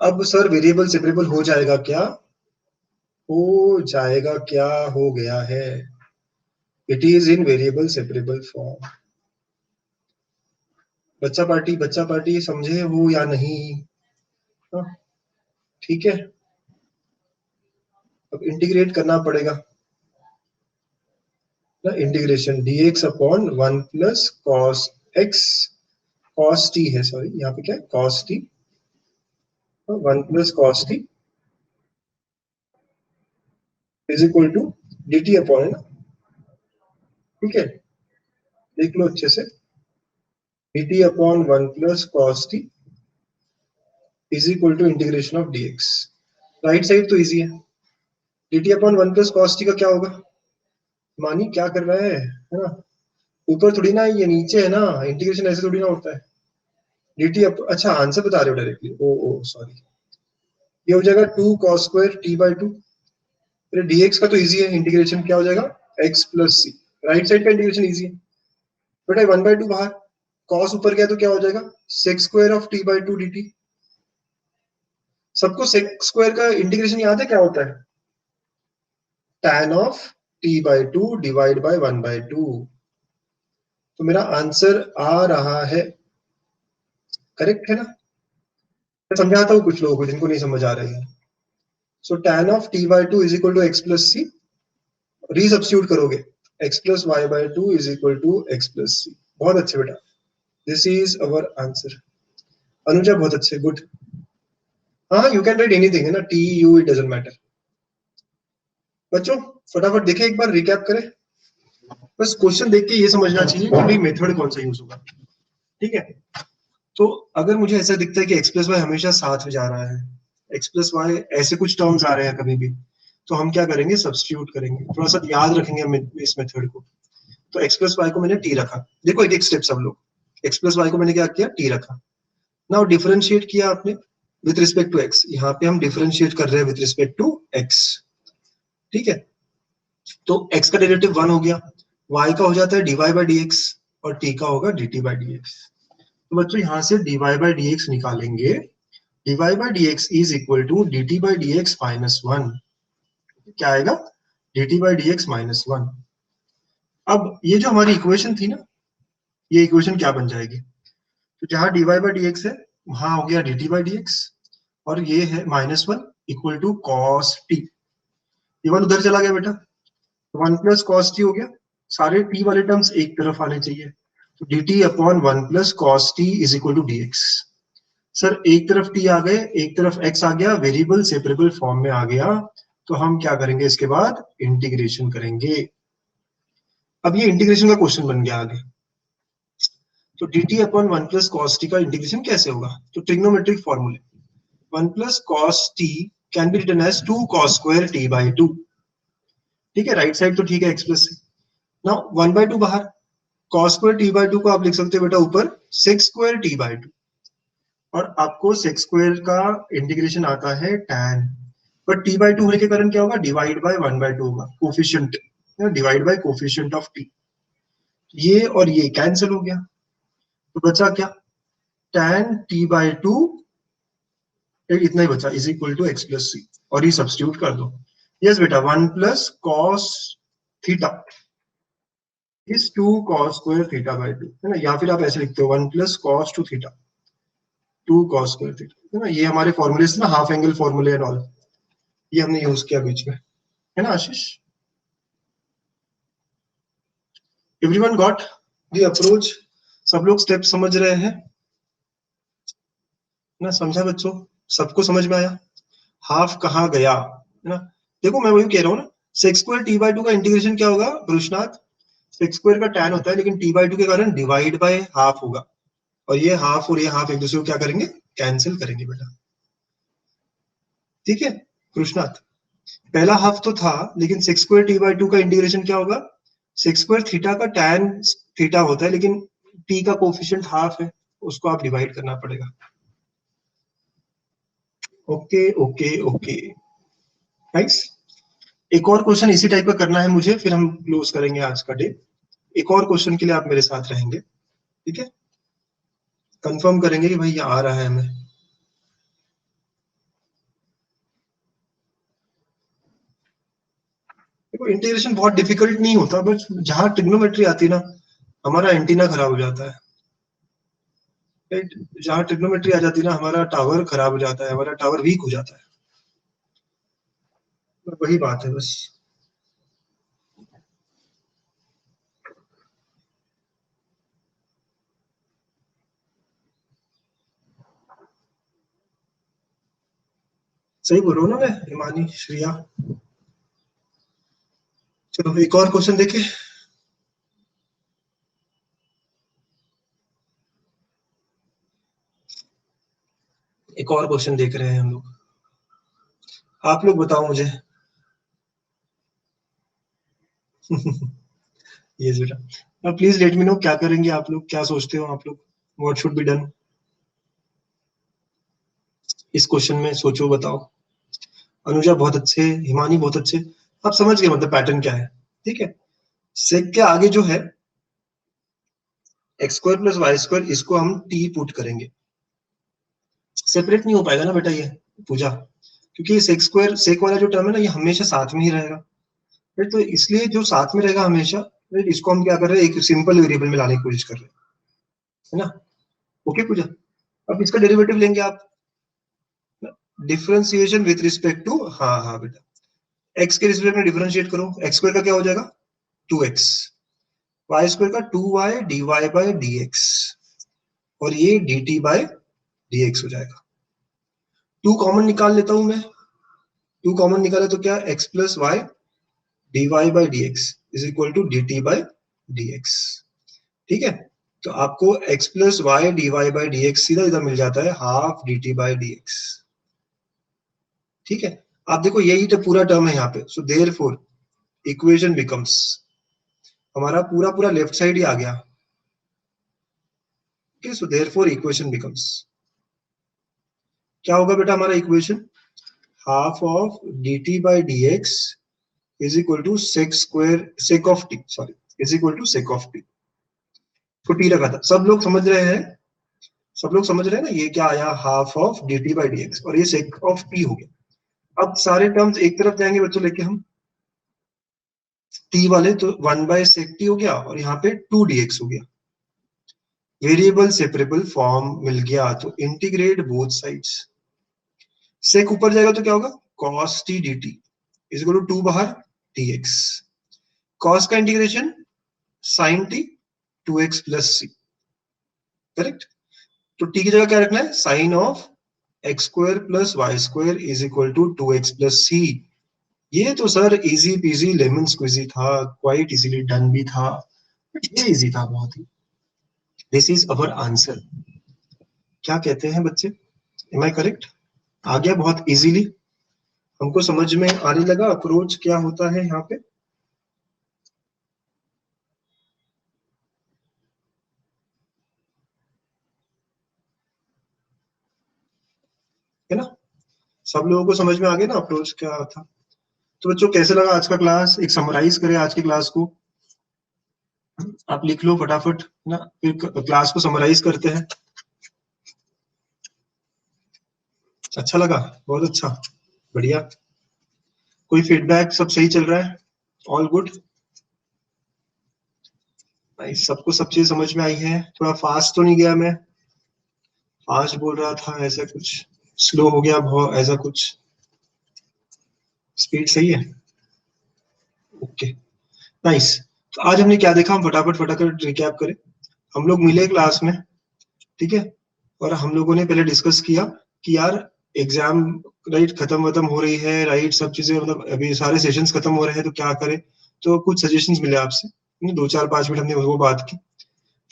अब सर वेरिएबल सेपरेबल हो जाएगा क्या? हो जाएगा क्या, हो गया है, it is in variable separable form. बच्चा पार्टी समझे हो या नहीं? हाँ, ठीक है, अब इंटीग्रेट करना पड़ेगा ना, integration dx upon 1 plus cos x, cos t है, सॉरी यहाँ पे क्या है, cos t, 1 plus cos t is equal to dt upon, है ना? ठीक है, देख लो अच्छे से, dt upon 1 plus cos t is equal to integration of dx। Right side तो इजी है, dt upon 1 plus cos t का क्या होगा, मानी क्या कर रहा है ना? ऊपर थोड़ी ना, ये नीचे है ना, इंटीग्रेशन ऐसे थोड़ी ना होता है। dt अच्छा आंसर बता रहे हो डायरेक्टली, ओ ओ सॉरी, ये हो जाएगा 2 cos square t by 2। dx का तो इजी है, इंटीग्रेशन क्या हो जाएगा, x प्लस सी, राइट साइड का इंटीग्रेशन इजी है बेटा, 1 बाई 2 बाहर, cos ऊपर गया तो क्या हो जाएगा, sec square of t by 2 dt। सबको sec स्क्वायर का इंटीग्रेशन याद है क्या होता है, tan of t by 2 divide by 1 by 2। तो मेरा आंसर आ रहा है, करेक्ट है ना? मैं समझाता हूँ कुछ लोगों को जिनको नहीं समझ आ रही है। So tan of t by 2 is equal to x plus c, resubstitute करोगे, x plus y by 2 is equal to x plus c. बहुत अच्छे बेटा, this is our answer. Anuja बहुत अच्छे, गुड। हाँ, यू कैन राइट एनीथिंग, है ना, T U it doesn't matter. बच्चों फटाफट देखें, एक बार रिकैप करें, बस क्वेश्चन देख के ये समझना चाहिए कि भाई मेथड कौन सा यूज होगा, ठीक है? तो अगर मुझे ऐसा दिखता है कि x प्लस वाई हमेशा साथ में जा रहा है, x प्लस वाई ऐसे कुछ टर्म्स आ रहे हैं कभी भी, तो हम क्या करेंगे, सब्स्टिट्यूट करेंगे, थोड़ा सा याद रखेंगे हम इस मेथड को। तो x प्लस वाई को मैंने t रखा, देखो एक एक स्टेप सब लोग, x प्लस वाई को मैंने क्या किया, t रखा। नाउ डिफरेंशिएट किया आपने विथ रिस्पेक्ट टू x, यहाँ पे हम डिफरेंशिएट कर रहे हैं विथ रिस्पेक्ट टू x, ठीक है? तो x का डेरिवेटिव 1 हो गया, y का हो जाता है dy बाई dx और t का होगा dt बाई dx। तो बच्चों यहाँ से dy बाई dx निकालेंगे, dy by dx is equal to dt by dx minus 1। क्या आएगा, dt बाई dx माइनस 1। अब ये जो हमारी इक्वेशन थी ना, ये इक्वेशन क्या बन जाएगी, तो जहां dy बाई dx है वहां हो गया dt बाई dx, और ये है minus 1 equal to cos t, ये 1 उधर चला गया बेटा, 1 प्लस cos t हो गया, सारे t वाले टर्म्स एक तरफ आने चाहिए, तो dt upon 1 plus cos t is equal to dx। Sir एक तरफ t आ गए, एक तरफ x आ गया, वेरिएबल सेपरेबल फॉर्म में आ गया, तो हम क्या करेंगे इसके बाद इंटीग्रेशन करेंगे। अब ये इंटीग्रेशन का क्वेश्चन बन गया आगे। तो dt upon 1 plus cos t का इंटीग्रेशन कैसे होगा? तो ट्रिग्नोमेट्रिक फॉर्मूले 1 plus cos t can be written as 2 cos square t by 2। ठीक है, राइट साइड तो ठीक है, एक्स प्लस से। नाउ 1 बाई 2 बाहर, कॉस स्क्वायर टी बाई 2 को आप लिख सकते हो बेटा ऊपर सेक स्क्वायर टी बाई 2, और आपको सेक स्क्वायर का इंटीग्रेशन आता है tan, पर टी बाई 2 होने के कारण क्या होगा? डिवाइड बाय 1 बाई 2 होगा, coefficient divide by coefficient of T. ये और ये कैंसिल हो गया, तो बचा क्या? tan t बाई 2, इतना ही बचा, is equal to x plus c, और ये सब्स्टिट्यूट कर दो। यस बेटा, 1 plus cos theta is 2 cos square theta by 2, है ना? या फिर आप ऐसे लिखते हो 1 plus cos 2 theta, 2 cos square theta, है ना? ये हमारे फॉर्मूले ना, हाफ एंगल फॉर्मूले एंड ऑल, ये हमने यूज किया बीच में, है ना Ashish? Everyone got the approach? सब लोग स्टेप समझ रहे हैं ना? समझा बच्चों? सबको समझ में आया? हाफ कहाँ गया, है ना? देखो मैं वही कह रहा हूँ ना, सेक स्क्वायर टी बाई 2 का इंटीग्रेशन क्या होगा कृष्णाथ? सेक स्क्वायर का tan होता है, लेकिन टी बाई 2 के कारण डिवाइड बाय हाफ होगा, और ये हाफ और ये हाफ एक दूसरे को क्या करेंगे? कैंसिल करेंगे बेटा। ठीक है कृष्णाथ, पहला हाफ तो था, लेकिन सेक स्क्वायर टी बाई 2 का इंटीग्रेशन क्या होगा? सेक स्क्वायर थीटा का tan थीटा होता है, लेकिन t का कोफिशिएंट हाफ है, उसको आप डिवाइड करना पड़ेगा। Okay okay okay, nice. एक और क्वेश्चन इसी टाइप का करना है मुझे, फिर हम क्लोज करेंगे आज का डे। एक और क्वेश्चन के लिए आप मेरे साथ रहेंगे, ठीक है? कंफर्म करेंगे कि भाई ये आ रहा है हमें। देखो इंटीग्रेशन बहुत डिफिकल्ट नहीं होता, बस जहां ट्रिग्नोमेट्री आती है ना, हमारा एंटीना खराब हो जाता है, राइट? जहां ट्रिग्नोमेट्री आ जाती है ना, हमारा टावर खराब हो जाता है, हमारा टावर वीक हो जाता है, तो वही बात है बस। सही बोल रहा हूँ ना मैं, हिमानी, श्रिया? चलो एक और क्वेश्चन देखे। एक और क्वेश्चन देख रहे हैं हम लोग, आप लोग बताओ मुझे। ये बेटा, प्लीज लेट मी नो, क्या करेंगे आप लोग, क्या सोचते हो आप लोग? व्हाट शुड बी डन इस क्वेश्चन में? सोचो बताओ। अनुजा बहुत अच्छे, हिमानी बहुत अच्छे, आप समझ गए मतलब पैटर्न क्या है। ठीक है, सेक के आगे जो है x square plus Y square, इसको हम टी पुट करेंगे। सेपरेट नहीं हो पाएगा ना बेटा ये पूजा, क्योंकि ये सेक स्क्वायर, सेक वाला जो टर्म है ना, ये हमेशा साथ में ही रहेगा, राइट? तो इसलिए जो साथ में रहेगा हमेशा, राइट, इसको हम क्या कर रहे हैं, एक सिंपल वेरिएबल में लाने की कोशिश कर रहे हैं, है ना? ओके पूजा, अब इसका डेरिवेटिव लेंगे आप, डिफरेंशिएशन विथ रिस्पेक्ट टू, हाँ हाँ बेटा, एक्स के रिस्पेक्ट में डिफरेंशिएट करो, एक्स स्क्वायर का क्या हो जाएगा? 2x, वाई स्क्वायर का 2y dy बाई dx, और ये dt बाय dx हो जाएगा। 2 कॉमन निकाल लेता हूं मैं, 2 कॉमन निकाले तो क्या, x plus y dy by dx is equal to dt by dx। ठीक है, तो आपको x plus y dy by dx सीधा इधर मिल जाता है हाफ dt बाई dx। ठीक है, आप देखो यही तो पूरा टर्म है यहाँ पे, सो देयरफॉर इक्वेशन बिकम्स, हमारा पूरा पूरा लेफ्ट साइड ही आ गया। Okay, so therefore equation becomes, क्या होगा बेटा हमारा equation? Half of dt by dx is equal to sec square, sec of t, sorry, is equal to sec of t. तो टी रखा था, सब लोग समझ रहे हैं? सब लोग समझ रहे हैं ना, ये क्या आया? Half of dt by dx, और ये सेक ऑफ टी हो गया। अब सारे टर्म्स एक तरफ जाएंगे बच्चों लेके हम, टी वाले, तो 1 बाय सेक टी हो गया, और यहाँ पे 2 dx हो गया, वेरिएबल सेपरेबल फॉर्म मिल गया, तो इंटीग्रेट बोथ साइड्स। सेक ऊपर जाएगा तो क्या होगा? cos t dt is equal to 2 बाहर dx, cos का इंटीग्रेशन sin t 2x plus c, correct? तो टी की जगह क्या रखना है, sine of x square plus Y square is equal to 2x plus c. ये तो sir easy peasy lemon squeezy था, क्वाइट इजीली डन भी था, ये इजी था बहुत ही। This is our answer. क्या कहते हैं बच्चे, एम आई करेक्ट? आ गया बहुत इजीली, हमको समझ में आने लगा अप्रोच क्या होता है यहाँ पे। है ना, सब लोगों को समझ में आ गया ना अप्रोच क्या था। तो बच्चों कैसे लगा आज का क्लास, एक समराइज करें आज की क्लास को, आप लिख लो फटाफट ना, फिर क्लास को समराइज करते हैं। अच्छा लगा, बहुत अच्छा, बढ़िया। कोई फीडबैक, सब सही चल रहा है, ऑल गुड? सबको सब चीज समझ में आई है? थोड़ा फास्ट तो नहीं गया मैं, फास्ट बोल रहा था ऐसा कुछ, स्लो हो गया बहुत ऐसा कुछ, स्पीड सही है? Okay, nice. तो आज हमने क्या देखा, हम फटाफट फटाफट रिकैप करें। हम लोग मिले क्लास में, ठीक है, और हम लोगों ने पहले डिस्कस किया कि यार एग्जाम राइट खत्म वत्म हो रही है, राइट सब चीजें मतलब अभी सारे सेशंस खत्म हो रहे हैं, तो क्या करें। तो कुछ सजेशंस मिले आपसे, 2-4-5 मिनट हमने वो बात की।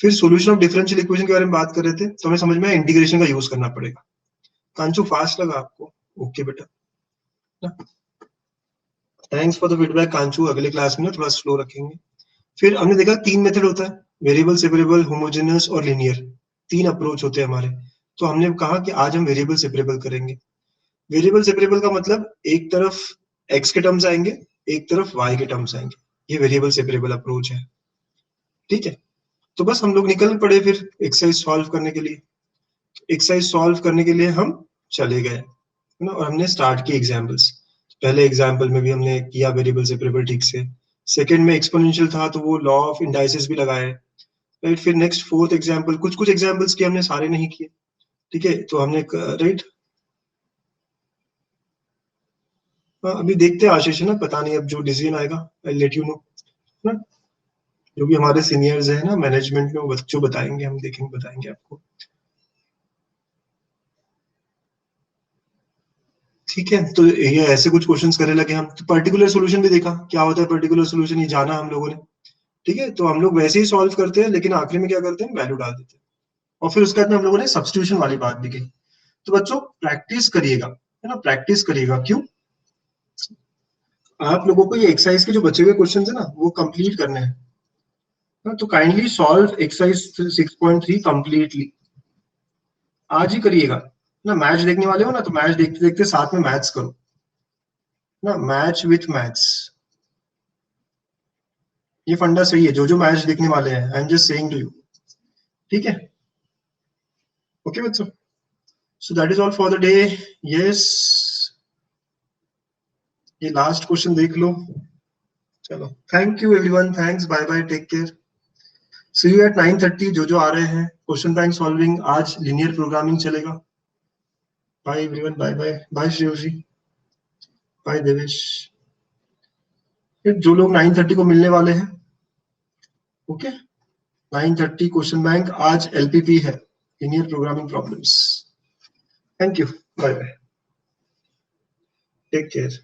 फिर सॉल्यूशन ऑफ डिफरेंशियल इक्वेशन के बारे में बात कर रहे थे, तो हमें समझ में आया इंटीग्रेशन का यूज करना पड़ेगा। कांचू फास्ट लगा आपको? ओके बेटा, थैंक्स फॉर द फीडबैक कांचू, अगले क्लास में ना थोड़ा स्लो रखेंगे। फिर हमने देखा 3 मेथड होता है, वेरिएबल, सेपरेबल, होमोजेनस और लीनियर। 3 अप्रोच होते हैं हमारे। तो हमने कहा कि आज हम वेरिएबल सेपरेबल करेंगे। वेरिएबल सेपरेबल का मतलब एक तरफ x के टर्म्स आएंगे, एक तरफ y के टर्म्स आएंगे, ये वेरिएबल सेपरेबल अप्रोच है, ठीक है। तो बस हम लोग निकल पड़े फिर एक्सरसाइज सॉल्व करने के लिए। एक्सरसाइज सॉल्व करने के लिए हम चले गए, है ना, और हमने स्टार्ट की एग्जाम्पल्स। पहले एग्जाम्पल में भी हमने किया वेरिएबल सेपरेबल ठीक से, सेकंड में एक्सपोनेंशियल था तो वो लॉ ऑफ इंडाइसेस भी लगाए, राइट। फिर नेक्स्ट फोर्थ एग्जाम्पल, कुछ कुछ एग्जाम्पल्स किए हमने, सारे नहीं किए, ठीक है। तो हमने राइट, अभी देखते हैं आशीष, है ना, पता नहीं अब जो डिसीजन आएगा आई लेट यू नो, ना। जो भी हमारे सीनियर्स हैं ना मैनेजमेंट में, वो बच्चों बताएंगे, हम देखेंगे बताएंगे आपको, ठीक है। तो ये ऐसे कुछ क्वेश्चंस करने लगे हम, तो पर्टिकुलर सॉल्यूशन भी देखा क्या होता है, पर्टिकुलर सॉल्यूशन ये जाना हम लोगों ने, ठीक है। तो हम लोग वैसे ही सॉल्व करते हैं, लेकिन आखिरी में क्या करते हैं, वैल्यू डाल देते हैं। और फिर उसके बाद में हम लोगों ने सब्स्टिट्यूशन वाली बात भी की। तो बच्चों प्रैक्टिस करिएगा, है ना, प्रैक्टिस करिएगा। क्यों? आप लोगों को ये एक्सरसाइज के जो बचे हुए क्वेश्चन है ना वो कंप्लीट करने हैं, हाँ, तो काइंडली सॉल्व एक्सरसाइज 6.3 कंप्लीटली, आज ही करिएगा ना। मैच देखने वाले हो ना, तो मैच देखते देखते साथ में मैथ्स करो ना, मैच विथ मैथ्स, ये फंडा सही है। जो जो मैच देखने वाले हैं, I am just saying to you, ठीक है। ओके बच्चों, so that is all for the day. Yes, ये लास्ट क्वेश्चन देख लो। चलो, thank you everyone, thanks, bye bye, take care, see you at 9:30। जो जो आ रहे हैं क्वेश्चन बैंक सॉल्विंग, आज लिनियर प्रोग्रामिंग चलेगा। Bye everyone, bye bye, bye Shreyosh ji, bye Devesh. फिर जो लोग 9:30 को मिलने वाले हैं, ओके, 9:30 क्वेश्चन बैंक, आज एलपीपी है, linear programming problems. Thank you, bye bye, take care.